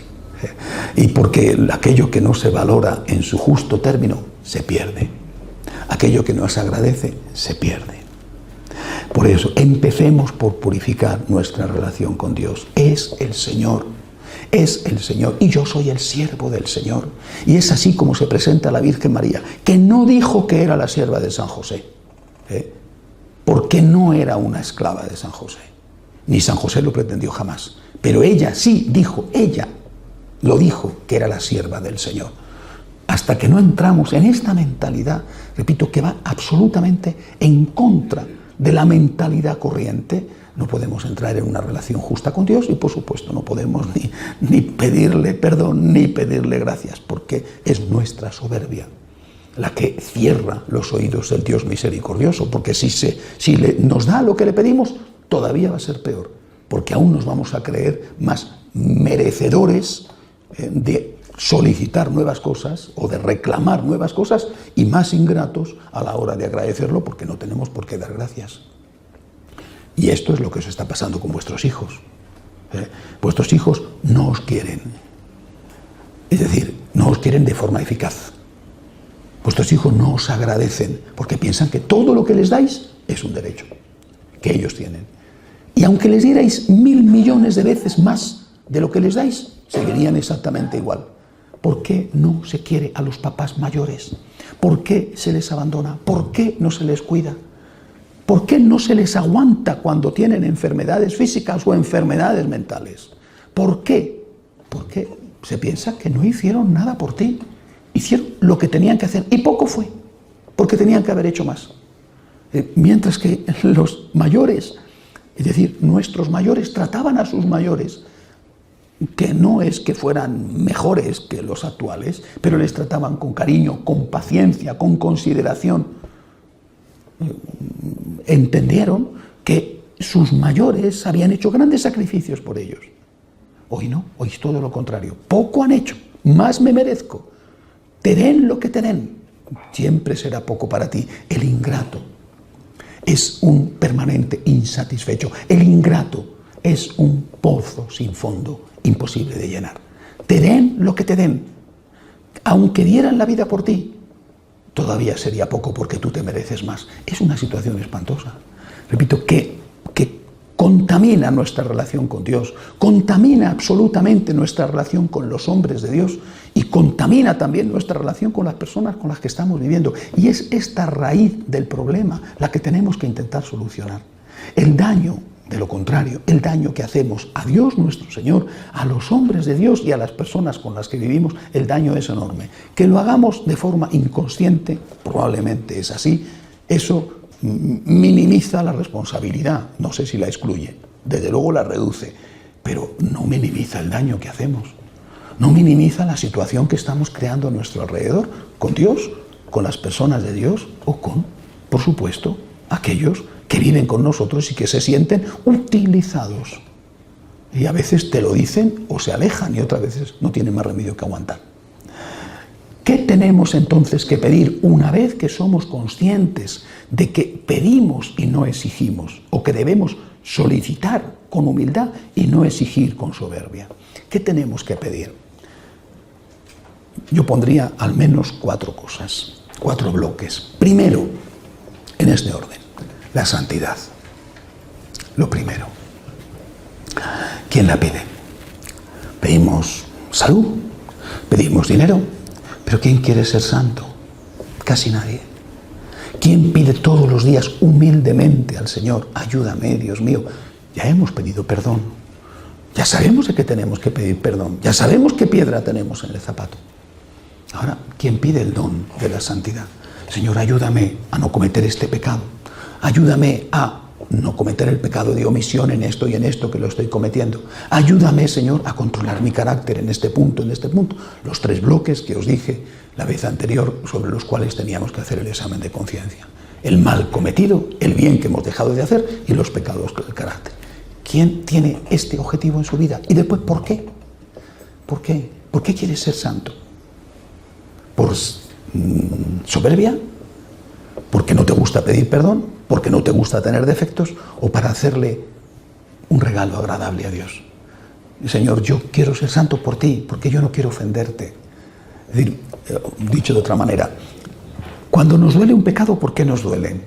Y porque aquello que no se valora en su justo término, se pierde. Aquello que no se agradece, se pierde. Por eso, empecemos por purificar nuestra relación con Dios. Es el Señor. Es el Señor, y yo soy el siervo del Señor. Y es así como se presenta la Virgen María, que no dijo que era la sierva de San José, porque no era una esclava de San José, ni San José lo pretendió jamás, pero ella sí dijo, ella lo dijo, que era la sierva del Señor. Hasta que no entramos en esta mentalidad, repito, que va absolutamente en contra de la mentalidad corriente, no podemos entrar en una relación justa con Dios y, por supuesto, no podemos ni pedirle perdón ni pedirle gracias, porque es nuestra soberbia la que cierra los oídos del Dios misericordioso, porque si nos da lo que le pedimos, todavía va a ser peor, porque aún nos vamos a creer más merecedores de solicitar nuevas cosas o de reclamar nuevas cosas y más ingratos a la hora de agradecerlo, porque no tenemos por qué dar gracias. Y esto es lo que os está pasando con vuestros hijos. Vuestros hijos no os quieren. Es decir, no os quieren de forma eficaz. Vuestros hijos no os agradecen porque piensan que todo lo que les dais es un derecho que ellos tienen. Y aunque les dierais 1.000 millones de veces más de lo que les dais, seguirían exactamente igual. ¿Por qué no se quiere a los papás mayores? ¿Por qué se les abandona? ¿Por qué no se les cuida? ¿Por qué no se les aguanta cuando tienen enfermedades físicas o enfermedades mentales? ¿Por qué? Porque se piensa que no hicieron nada por ti. Hicieron lo que tenían que hacer y poco fue, porque tenían que haber hecho más. Mientras que los mayores, es decir, nuestros mayores trataban a sus mayores, que no es que fueran mejores que los actuales, pero les trataban con cariño, con paciencia, con consideración. Entendieron que sus mayores habían hecho grandes sacrificios por ellos. Hoy no, hoy es todo lo contrario. Poco han hecho, más me merezco. Te den lo que te den, siempre será poco para ti. El ingrato es un permanente insatisfecho. El ingrato es un pozo sin fondo, imposible de llenar. Te den lo que te den, aunque dieran la vida por ti, todavía sería poco porque tú te mereces más. Es una situación espantosa. Repito, que contamina nuestra relación con Dios, contamina absolutamente nuestra relación con los hombres de Dios y contamina también nuestra relación con las personas con las que estamos viviendo. Y es esta raíz del problema la que tenemos que intentar solucionar. El daño, de lo contrario, el daño que hacemos a Dios nuestro Señor, a los hombres de Dios y a las personas con las que vivimos, el daño es enorme. Que lo hagamos de forma inconsciente, probablemente es así, eso minimiza la responsabilidad, no sé si la excluye, desde luego la reduce, pero no minimiza el daño que hacemos, no minimiza la situación que estamos creando a nuestro alrededor, con Dios, con las personas de Dios o con, por supuesto, aquellos que viven con nosotros y que se sienten utilizados. Y a veces te lo dicen o se alejan y otras veces no tienen más remedio que aguantar. ¿Qué tenemos entonces que pedir una vez que somos conscientes de que pedimos y no exigimos, o que debemos solicitar con humildad y no exigir con soberbia? ¿Qué tenemos que pedir? Yo pondría al menos 4 cosas, 4 bloques. Primero, en este orden, la santidad. Lo primero. ¿Quién la pide? Pedimos salud, pedimos dinero. Pero ¿quién quiere ser santo? Casi nadie. ¿Quién pide todos los días humildemente al Señor? Ayúdame, Dios mío. Ya hemos pedido perdón. Ya sabemos de qué tenemos que pedir perdón. Ya sabemos qué piedra tenemos en el zapato. Ahora, ¿quién pide el don de la santidad? Señor, ayúdame a no cometer este pecado. Ayúdame a no cometer el pecado de omisión en esto y en esto que lo estoy cometiendo. Ayúdame, Señor, a controlar mi carácter en este punto, en este punto. Los 3 bloques que os dije la vez anterior sobre los cuales teníamos que hacer el examen de conciencia. El mal cometido, el bien que hemos dejado de hacer y los pecados del carácter. ¿Quién tiene este objetivo en su vida? Y después, ¿por qué? ¿Por qué? ¿Por qué quieres ser santo? ¿Por soberbia? ¿Porque no te gusta pedir perdón? ¿Porque no te gusta tener defectos? ¿O para hacerle un regalo agradable a Dios? Señor, yo quiero ser santo por ti, porque yo no quiero ofenderte. Es decir, dicho de otra manera, cuando nos duele un pecado, ¿por qué nos duele?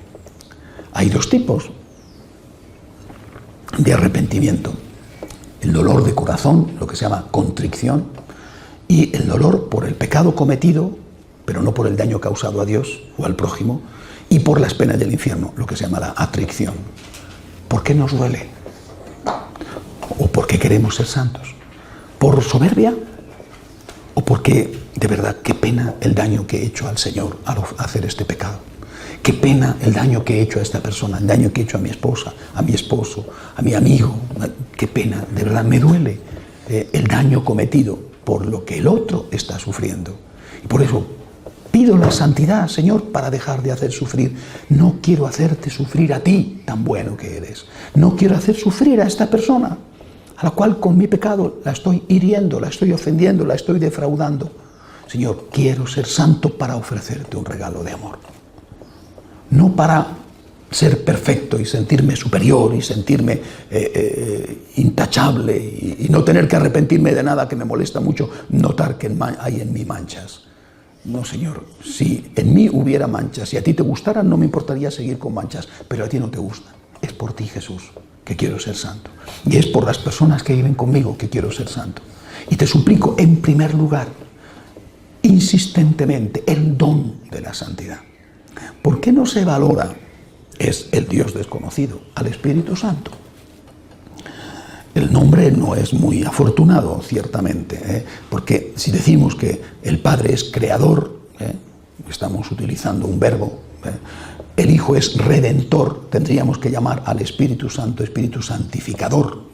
Hay 2 tipos de arrepentimiento. El dolor de corazón, lo que se llama contrición, y el dolor por el pecado cometido, pero no por el daño causado a Dios o al prójimo, y por las penas del infierno, lo que se llama la atricción. ¿Por qué nos duele? ¿O por qué queremos ser santos? ¿Por soberbia? ¿O porque, de verdad, qué pena el daño que he hecho al Señor al hacer este pecado? Qué pena el daño que he hecho a esta persona, el daño que he hecho a mi esposa, a mi esposo, a mi amigo. Qué pena, de verdad, me duele el daño cometido por lo que el otro está sufriendo. Y por eso pido la santidad, Señor, para dejar de hacer sufrir. No quiero hacerte sufrir a ti, tan bueno que eres. No quiero hacer sufrir a esta persona, a la cual con mi pecado la estoy hiriendo, la estoy ofendiendo, la estoy defraudando. Señor, quiero ser santo para ofrecerte un regalo de amor. No para ser perfecto y sentirme superior y sentirme intachable y no tener que arrepentirme de nada, que me molesta mucho notar que hay en mí manchas. No, Señor, si en mí hubiera manchas, si a ti te gustaran, no me importaría seguir con manchas, pero a ti no te gustan. Es por ti, Jesús, que quiero ser santo. Y es por las personas que viven conmigo que quiero ser santo. Y te suplico, en primer lugar, insistentemente, el don de la santidad. ¿Por qué no se valora? Es el Dios desconocido, al Espíritu Santo. El nombre no es muy afortunado, ciertamente, porque si decimos que el Padre es creador, estamos utilizando un verbo, el Hijo es redentor, tendríamos que llamar al Espíritu Santo Espíritu Santificador,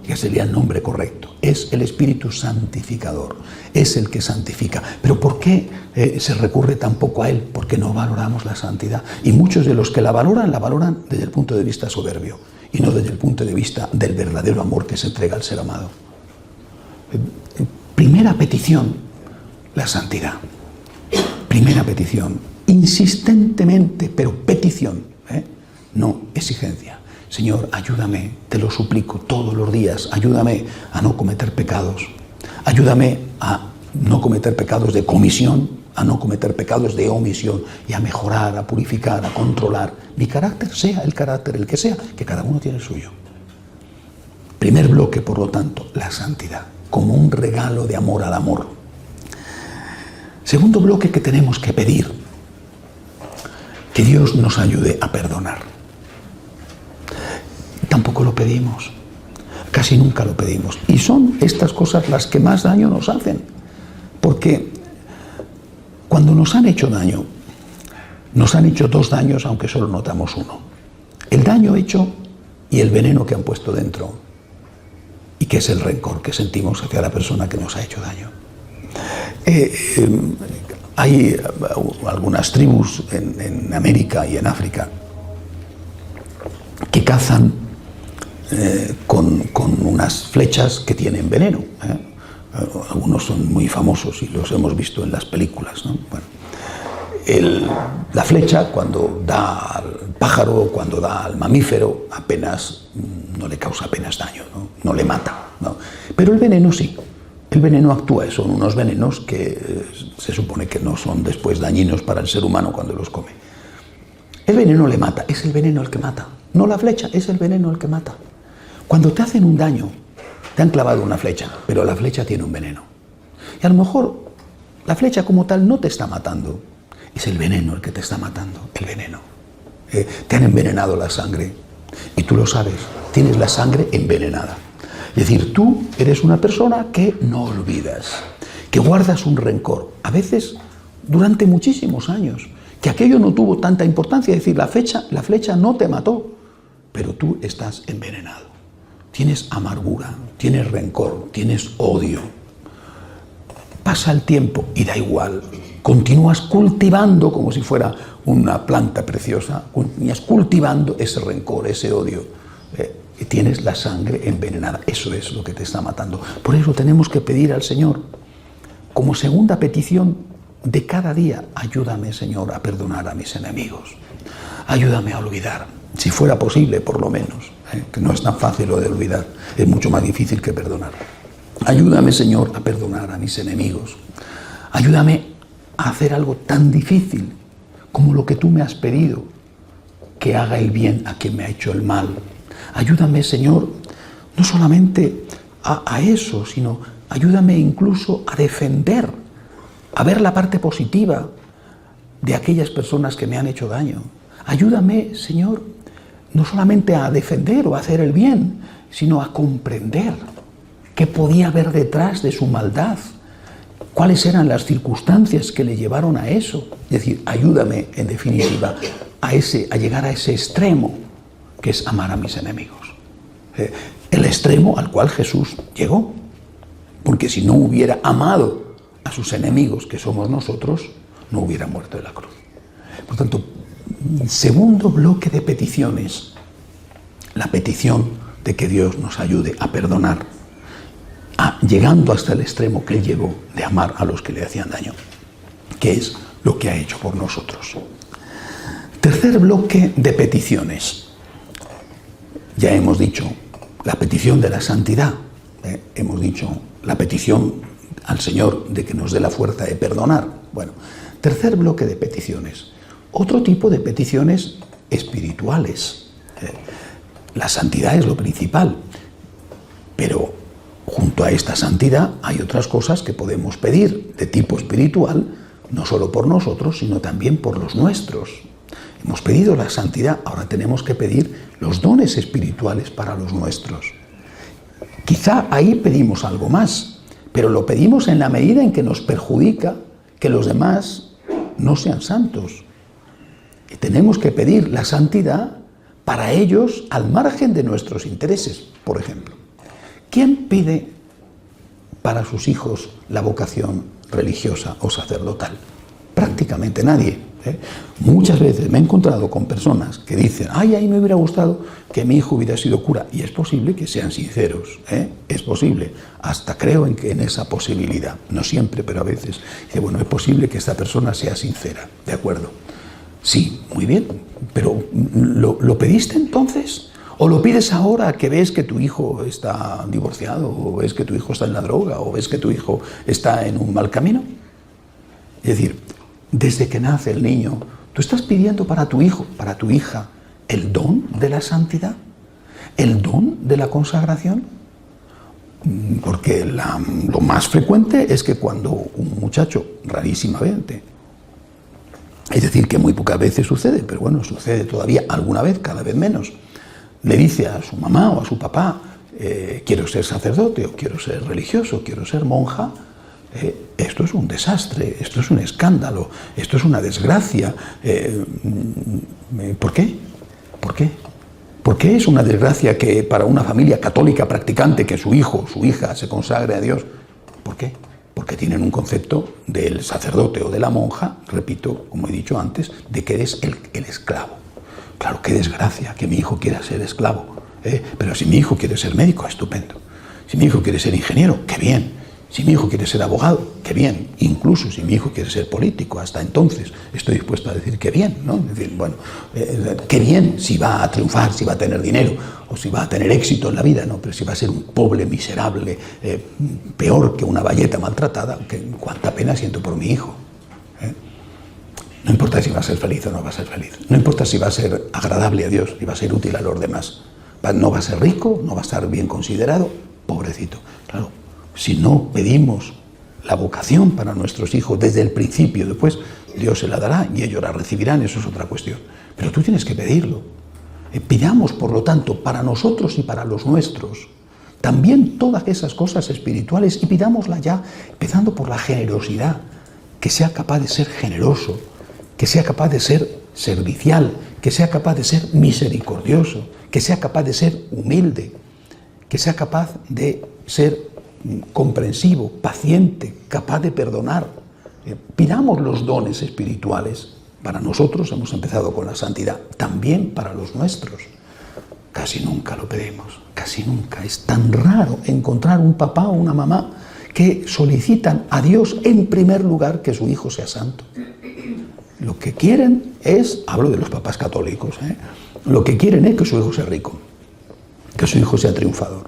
que sería el nombre correcto. Es el Espíritu Santificador, es el que santifica. Pero ¿por qué se recurre tan poco a Él? Porque no valoramos la santidad. Y muchos de los que la valoran desde el punto de vista soberbio y no desde el punto de vista del verdadero amor que se entrega al ser amado. Primera petición, la santidad. Primera petición, insistentemente, pero petición, no exigencia. Señor, ayúdame, te lo suplico todos los días, ayúdame a no cometer pecados, ayúdame a no cometer pecados de comisión, a no cometer pecados de omisión y a mejorar, a purificar, a controlar mi carácter, sea el carácter el que sea, que cada uno tiene el suyo. Primer bloque, por lo tanto, la santidad, como un regalo de amor al amor. Segundo bloque que tenemos que pedir, que Dios nos ayude a perdonar. Tampoco lo pedimos, casi nunca lo pedimos. Y son estas cosas las que más daño nos hacen, porque cuando nos han hecho daño, nos han hecho 2 daños, aunque solo notamos uno. El daño hecho y el veneno que han puesto dentro, y que es el rencor que sentimos hacia la persona que nos ha hecho daño. Hay algunas tribus en América y en África que cazan con unas flechas que tienen veneno. Algunos son muy famosos y los hemos visto en las películas, ¿no? Bueno, la flecha, cuando da al pájaro, cuando da al mamífero, apenas no le causa apenas daño, no le mata, ¿no? Pero el veneno sí. El veneno actúa, son unos venenos que se supone que no son después dañinos para el ser humano cuando los come. El veneno le mata, es el veneno el que mata, no la flecha, es el veneno el que mata. Cuando te hacen un daño, te han clavado una flecha, pero la flecha tiene un veneno. Y a lo mejor la flecha como tal no te está matando, es el veneno el que te está matando, el veneno. Te han envenenado la sangre y tú lo sabes, tienes la sangre envenenada. Es decir, tú eres una persona que no olvidas, que guardas un rencor, a veces durante muchísimos años, que aquello no tuvo tanta importancia, es decir, la flecha no te mató, pero tú estás envenenado. Tienes amargura, tienes rencor, tienes odio. Pasa el tiempo y da igual, continúas cultivando como si fuera una planta preciosa, continúas cultivando ese rencor, ese odio. Y tienes la sangre envenenada, eso es lo que te está matando. Por eso tenemos que pedir al Señor, como segunda petición de cada día, ayúdame, Señor, a perdonar a mis enemigos. Ayúdame a olvidar, si fuera posible, por lo menos, que no es tan fácil lo de olvidar, es mucho más difícil que perdonar. Ayúdame, Señor, a perdonar a mis enemigos. Ayúdame a hacer algo tan difícil como lo que tú me has pedido, que haga el bien a quien me ha hecho el mal. Ayúdame, Señor, no solamente a eso, sino ayúdame incluso a defender, a ver la parte positiva de aquellas personas que me han hecho daño. Ayúdame, Señor, no solamente a defender o a hacer el bien, sino a comprender qué podía haber detrás de su maldad, cuáles eran las circunstancias que le llevaron a eso. Es decir, ayúdame, en definitiva, a llegar a ese extremo, que es amar a mis enemigos. El extremo al cual Jesús llegó. Porque si no hubiera amado a sus enemigos, que somos nosotros, no hubiera muerto en la cruz. Por tanto, segundo bloque de peticiones, la petición de que Dios nos ayude a perdonar, llegando hasta el extremo que Él llegó de amar a los que le hacían daño, que es lo que ha hecho por nosotros. Tercer bloque de peticiones. Ya hemos dicho la petición de la santidad, hemos dicho la petición al Señor de que nos dé la fuerza de perdonar. Bueno, tercer bloque de peticiones. Otro tipo de peticiones espirituales. La santidad es lo principal, pero junto a esta santidad hay otras cosas que podemos pedir de tipo espiritual, no solo por nosotros, sino también por los nuestros. Hemos pedido la santidad, ahora tenemos que pedir los dones espirituales para los nuestros. Quizá ahí pedimos algo más, pero lo pedimos en la medida en que nos perjudica que los demás no sean santos. Y tenemos que pedir la santidad para ellos al margen de nuestros intereses, por ejemplo. ¿Quién pide para sus hijos la vocación religiosa o sacerdotal? Prácticamente nadie. Muchas veces me he encontrado con personas que dicen, ay, a mí me hubiera gustado que mi hijo hubiera sido cura, y es posible que sean sinceros, es posible, hasta creo en esa posibilidad, no siempre, pero a veces. Dice, bueno, es posible que esta persona sea sincera, ¿de acuerdo? Sí, muy bien, pero ¿lo pediste entonces? ¿O lo pides ahora que ves que tu hijo está divorciado, o ves que tu hijo está en la droga, o ves que tu hijo está en un mal camino? Es decir, desde que nace el niño, tú estás pidiendo para tu hijo, para tu hija, el don de la santidad, el don de la consagración. Porque lo más frecuente es que cuando un muchacho, rarísimamente, es decir, que muy pocas veces sucede, pero bueno, sucede todavía alguna vez, cada vez menos, le dice a su mamá o a su papá, quiero ser sacerdote, o quiero ser religioso, quiero ser monja, esto es un desastre, esto es un escándalo, esto es una desgracia. ¿Por qué? ¿Por qué? ¿Por qué es una desgracia que para una familia católica practicante que su hijo, su hija se consagre a Dios? ¿Por qué? Porque tienen un concepto del sacerdote o de la monja, repito, como he dicho antes, de que eres el esclavo. Claro, qué desgracia que mi hijo quiera ser esclavo, pero si mi hijo quiere ser médico, estupendo. Si mi hijo quiere ser ingeniero, qué bien. Si mi hijo quiere ser abogado, qué bien. Incluso si mi hijo quiere ser político, hasta entonces estoy dispuesto a decir que bien, ¿no? Es decir, bueno, qué bien si va a triunfar, si va a tener dinero o si va a tener éxito en la vida, ¿no? Pero si va a ser un pobre, miserable, peor que una bayeta maltratada, cuánta pena siento por mi hijo. No importa si va a ser feliz o no va a ser feliz. No importa si va a ser agradable a Dios y va a ser útil a los demás. No va a ser rico, no va a estar bien considerado, pobrecito. Claro. Si no pedimos la vocación para nuestros hijos desde el principio. Después Dios se la dará y ellos la recibirán, eso es otra cuestión. Pero tú tienes que pedirlo. Pidamos, por lo tanto, para nosotros y para los nuestros, también todas esas cosas espirituales, y pidámosla ya, empezando por la generosidad, que sea capaz de ser generoso, que sea capaz de ser servicial, que sea capaz de ser misericordioso, que sea capaz de ser humilde, que sea capaz de ser comprensivo, paciente, capaz de perdonar. Pidamos los dones espirituales. Para nosotros hemos empezado con la santidad, también para los nuestros. Casi nunca lo pedimos, casi nunca. Es tan raro encontrar un papá o una mamá que solicitan a Dios en primer lugar que su hijo sea santo. Lo que quieren es, hablo de los papás católicos, lo que quieren es que su hijo sea rico, que su hijo sea triunfador.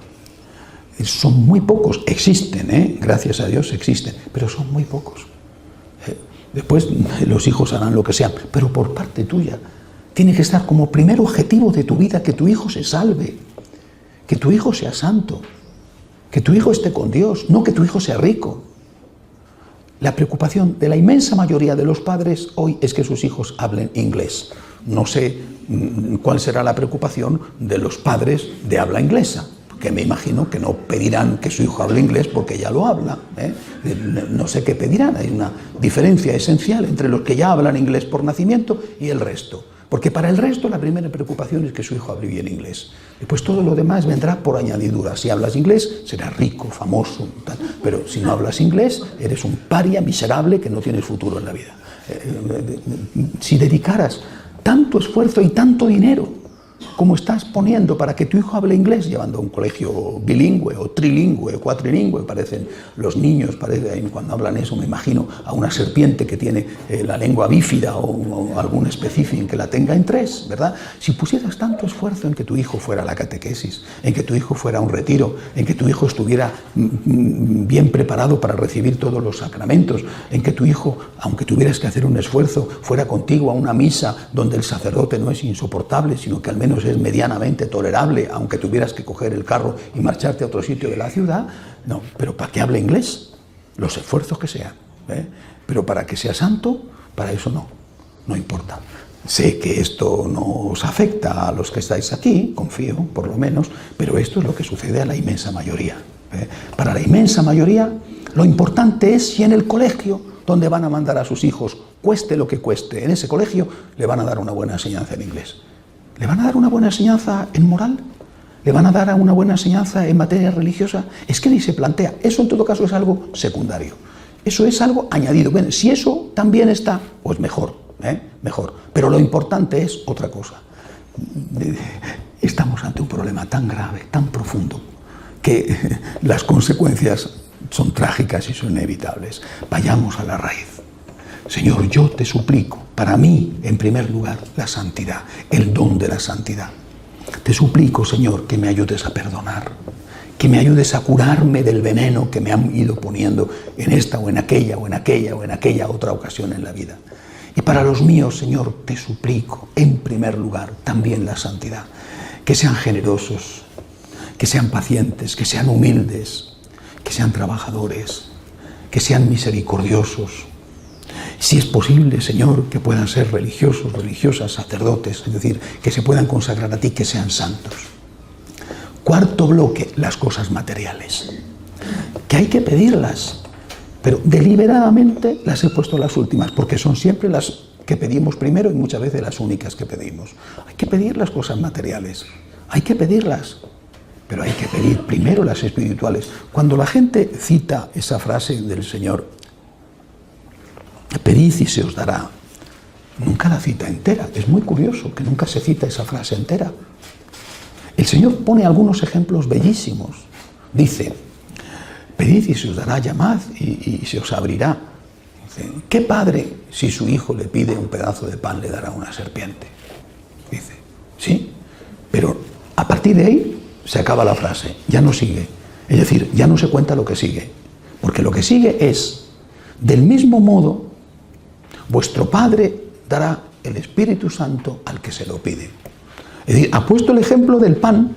Son muy pocos, existen, gracias a Dios existen, pero son muy pocos. Después los hijos harán lo que sean, pero por parte tuya tiene que estar como primer objetivo de tu vida que tu hijo se salve, que tu hijo sea santo, que tu hijo esté con Dios, no que tu hijo sea rico. La preocupación de la inmensa mayoría de los padres hoy es que sus hijos hablen inglés. No sé cuál será la preocupación de los padres de habla inglesa, que me imagino que no pedirán que su hijo hable inglés porque ya lo habla. No sé qué pedirán. Hay una diferencia esencial entre los que ya hablan inglés por nacimiento y el resto. Porque para el resto la primera preocupación es que su hijo hable bien inglés. Después todo lo demás vendrá por añadidura. Si hablas inglés, serás rico, famoso, tal. Pero si no hablas inglés, eres un paria miserable que no tienes futuro en la vida. Si dedicaras tanto esfuerzo y tanto dinero como estás poniendo para que tu hijo hable inglés, llevando a un colegio bilingüe o trilingüe o cuatrilingüe, parecen los niños, cuando hablan eso me imagino a una serpiente que tiene la lengua bífida o algún específico que la tenga en tres, ¿verdad? Si pusieras tanto esfuerzo en que tu hijo fuera a la catequesis, en que tu hijo fuera a un retiro, en que tu hijo estuviera bien preparado para recibir todos los sacramentos, en que tu hijo, aunque tuvieras que hacer un esfuerzo, fuera contigo a una misa donde el sacerdote no es insoportable, sino que al menos es medianamente tolerable, aunque tuvieras que coger el carro y marcharte a otro sitio de la ciudad, no, pero para que hable inglés, los esfuerzos que sean, pero para que sea santo, para eso no importa. Sé que esto no os afecta a los que estáis aquí, confío, por lo menos, pero esto es lo que sucede a la inmensa mayoría. Para la inmensa mayoría, lo importante es si en el colegio donde van a mandar a sus hijos, cueste lo que cueste, en ese colegio le van a dar una buena enseñanza en inglés. ¿Le van a dar una buena enseñanza en moral? ¿Le van a dar una buena enseñanza en materia religiosa? Es que ni se plantea. Eso en todo caso es algo secundario. Eso es algo añadido. Bueno, si eso también está, pues mejor, mejor. Pero lo importante es otra cosa. Estamos ante un problema tan grave, tan profundo, que las consecuencias son trágicas y son inevitables. Vayamos a la raíz. Señor, yo te suplico, para mí, en primer lugar, la santidad, el don de la santidad. Te suplico, Señor, que me ayudes a perdonar, que me ayudes a curarme del veneno que me han ido poniendo en esta o en aquella o en aquella o en aquella otra ocasión en la vida. Y para los míos, Señor, te suplico, en primer lugar, también la santidad. Que sean generosos, que sean pacientes, que sean humildes, que sean trabajadores, que sean misericordiosos. Si es posible, Señor, que puedan ser religiosos, religiosas, sacerdotes, es decir, que se puedan consagrar a ti, que sean santos. Cuarto bloque, las cosas materiales, que hay que pedirlas, pero deliberadamente las he puesto las últimas, porque son siempre las que pedimos primero y muchas veces las únicas que pedimos. Hay que pedir las cosas materiales, hay que pedirlas, pero hay que pedir primero las espirituales. Cuando la gente cita esa frase del Señor, pedid y se os dará, nunca la cita entera. Es muy curioso que nunca se cita esa frase entera. El Señor pone algunos ejemplos bellísimos. Dice, pedid y se os dará, llamad y se os abrirá. Dice, ¿qué padre, si su hijo le pide un pedazo de pan, le dará una serpiente? Dice, sí, pero a partir de ahí se acaba la frase, ya no sigue. Es decir, ya no se cuenta lo que sigue, porque lo que sigue es, del mismo modo, vuestro Padre dará el Espíritu Santo al que se lo pide. Es decir, ha puesto el ejemplo del pan.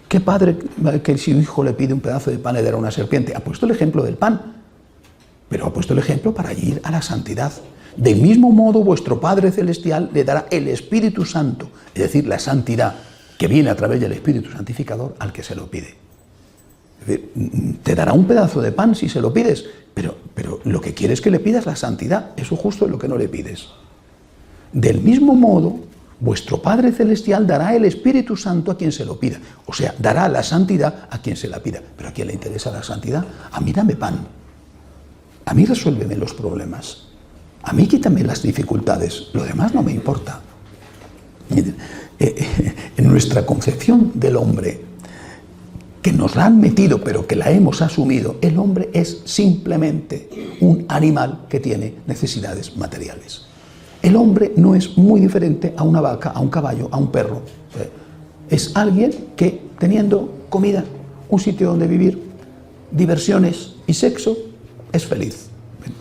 ¿Qué padre que si su hijo le pide un pedazo de pan le dará una serpiente? Ha puesto el ejemplo del pan. pero ha puesto el ejemplo para ir a la santidad. Del mismo modo, vuestro Padre Celestial le dará el Espíritu Santo, es decir, la santidad que viene a través del Espíritu Santificador al que se lo pide. Es decir, te dará un pedazo de pan si se lo pides, pero lo que quiere es que le pidas la santidad. Eso justo es lo que no le pides. Del mismo modo, vuestro Padre Celestial dará el Espíritu Santo a quien se lo pida. O sea, dará la santidad a quien se la pida. ¿Pero a quién le interesa la santidad? A mí dame pan. A mí resuélveme los problemas. A mí quítame las dificultades. Lo demás no me importa. En nuestra concepción del hombre, que nos la han metido pero que la hemos asumido, el hombre es simplemente un animal que tiene necesidades materiales. El hombre no es muy diferente a una vaca, a un caballo, a un perro. Es alguien que, teniendo comida, un sitio donde vivir, diversiones y sexo, es feliz.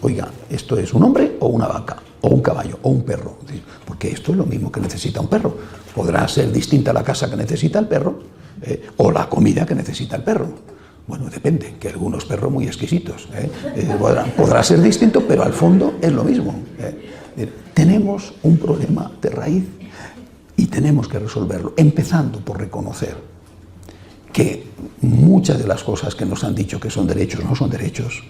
Oiga, ¿esto es un hombre o una vaca? O un caballo, o un perro. Porque esto es lo mismo que necesita un perro. Podrá ser distinta la casa que necesita el perro, o la comida que necesita el perro. Bueno, depende, que algunos perros muy exquisitos. Podrá ser distinto, pero al fondo es lo mismo. Tenemos un problema de raíz y tenemos que resolverlo, empezando por reconocer que muchas de las cosas que nos han dicho que son derechos no son derechos,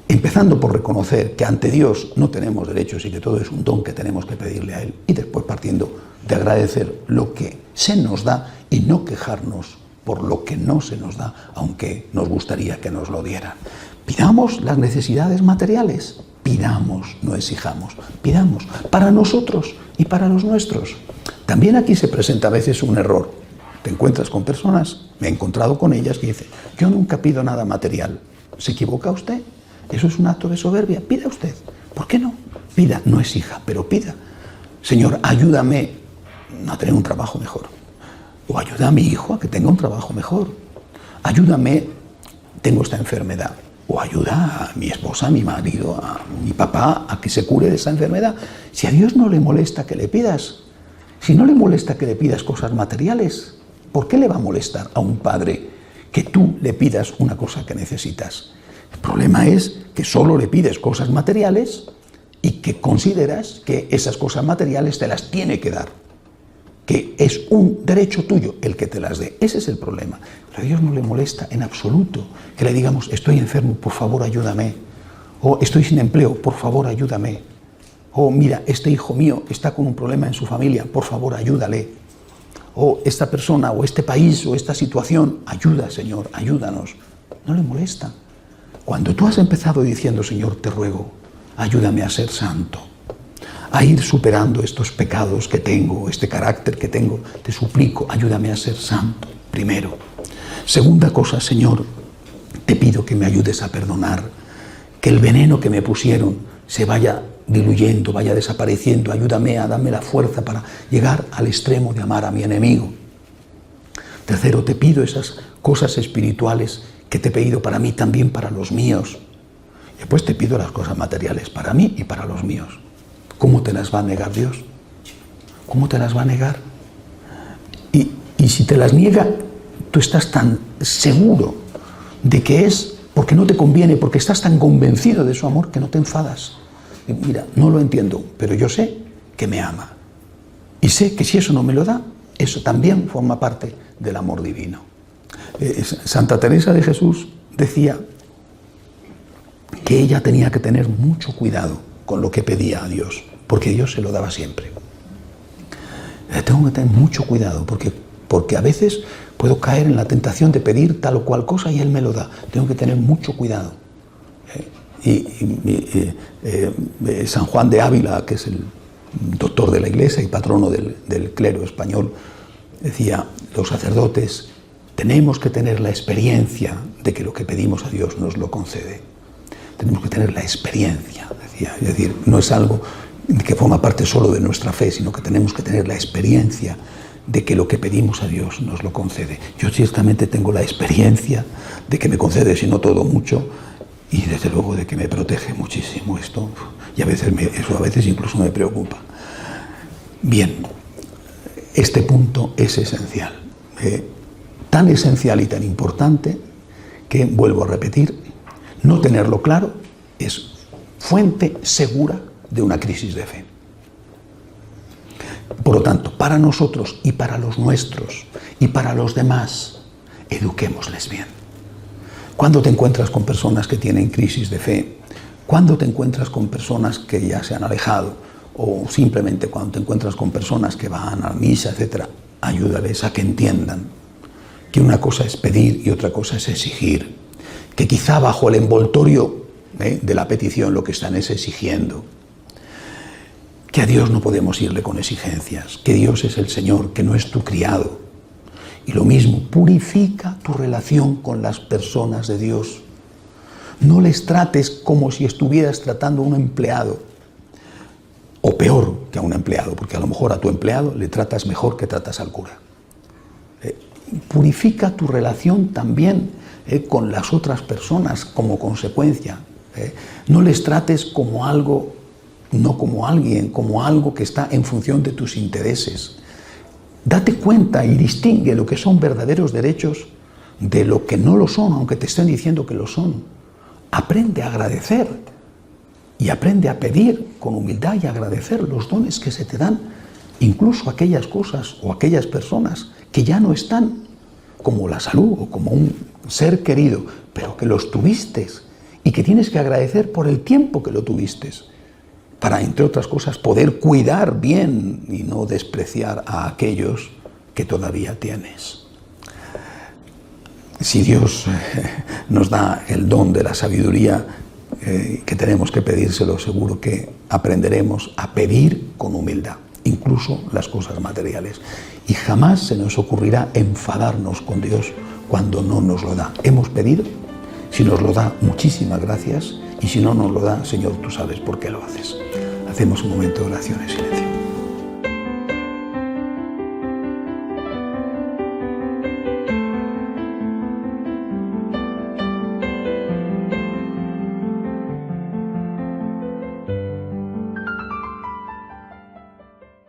empezando por reconocer que ante Dios no tenemos derechos y que todo es un don que tenemos que pedirle a Él, y después partiendo de agradecer lo que se nos da y no quejarnos por lo que no se nos da, aunque nos gustaría que nos lo dieran. Pidamos las necesidades materiales, pidamos, no exijamos, pidamos para nosotros y para los nuestros. También aquí se presenta a veces un error. Te encuentras con personas, me he encontrado con ellas que dicen, yo nunca pido nada material. ¿Se equivoca usted? Eso es un acto de soberbia. Pida usted. ¿Por qué no? Pida, no exija, pero pida. Señor, ayúdame a tener un trabajo mejor. O ayuda a mi hijo a que tenga un trabajo mejor. Ayúdame, tengo esta enfermedad. O ayuda a mi esposa, a mi marido, a mi papá a que se cure de esa enfermedad. Si a Dios no le molesta que le pidas, si no le molesta que le pidas cosas materiales, ¿por qué le va a molestar a un padre que tú le pidas una cosa que necesitas? El problema es que solo le pides cosas materiales y que consideras que esas cosas materiales te las tiene que dar, que es un derecho tuyo el que te las dé. Ese es el problema. Pero a Dios no le molesta en absoluto que le digamos, estoy enfermo, por favor ayúdame. O estoy sin empleo, por favor ayúdame. O mira, este hijo mío está con un problema en su familia, por favor ayúdale. O esta persona, o este país, o esta situación, ayuda, Señor, ayúdanos. No le molesta. Cuando tú has empezado diciendo, Señor, te ruego, ayúdame a ser santo, a ir superando estos pecados que tengo, este carácter que tengo, te suplico, ayúdame a ser santo, primero. Segunda cosa, Señor, te pido que me ayudes a perdonar, que el veneno que me pusieron se vaya diluyendo, vaya desapareciendo, ayúdame a darme la fuerza para llegar al extremo de amar a mi enemigo. Tercero, te pido esas cosas espirituales que te he pedido para mí, también para los míos. Y después te pido las cosas materiales para mí y para los míos. ¿Cómo te las va a negar Dios? ¿Cómo te las va a negar? Y si te las niega, tú estás tan seguro de que es porque no te conviene, porque estás tan convencido de su amor que no te enfadas. Y mira, no lo entiendo, pero yo sé que me ama. Y sé que si eso no me lo da, eso también forma parte del amor divino. Santa Teresa de Jesús decía que ella tenía que tener mucho cuidado con lo que pedía a Dios, porque Dios se lo daba siempre. Tengo que tener mucho cuidado, porque a veces puedo caer en la tentación de pedir tal o cual cosa y Él me lo da. Tengo que tener mucho cuidado. San Juan de Ávila, que es el doctor de la Iglesia y patrono del clero español, decía, los sacerdotes tenemos que tener la experiencia de que lo que pedimos a Dios nos lo concede. Tenemos que tener la experiencia, decía. Es decir, no es algo que forma parte solo de nuestra fe, sino que tenemos que tener la experiencia de que lo que pedimos a Dios nos lo concede. Yo ciertamente tengo la experiencia de que me concede, si no todo, mucho, y desde luego de que me protege muchísimo esto. Y eso a veces incluso me preocupa. Bien, este punto es esencial. Tan esencial y tan importante que, vuelvo a repetir, no tenerlo claro es fuente segura de una crisis de fe. Por lo tanto, para nosotros y para los nuestros y para los demás, eduquémosles bien. Cuando te encuentras con personas que tienen crisis de fe, cuando te encuentras con personas que ya se han alejado, o simplemente cuando te encuentras con personas que van a la misa, etc., ayúdales a que entiendan que una cosa es pedir y otra cosa es exigir, que quizá bajo el envoltorio de la petición lo que están es exigiendo, que a Dios no podemos irle con exigencias, que Dios es el Señor, que no es tu criado. Y lo mismo, purifica tu relación con las personas de Dios. No les trates como si estuvieras tratando a un empleado, o peor que a un empleado, porque a lo mejor a tu empleado le tratas mejor que tratas al cura. Purifica tu relación también con las otras personas como consecuencia. No les trates como algo, no como alguien, como algo que está en función de tus intereses. Date cuenta y distingue lo que son verdaderos derechos de lo que no lo son, aunque te estén diciendo que lo son. Aprende a agradecer y aprende a pedir con humildad y agradecer los dones que se te dan, incluso aquellas cosas o aquellas personas que ya no están, como la salud o como un ser querido, pero que los tuviste y que tienes que agradecer por el tiempo que lo tuviste, para, entre otras cosas, poder cuidar bien y no despreciar a aquellos que todavía tienes. Si Dios nos da el don de la sabiduría que tenemos que pedírselo, seguro que aprenderemos a pedir con humildad, incluso las cosas materiales. Y jamás se nos ocurrirá enfadarnos con Dios cuando no nos lo da. Hemos pedido, si nos lo da, muchísimas gracias, y si no nos lo da, Señor, tú sabes por qué lo haces. Hacemos un momento de oración en silencio.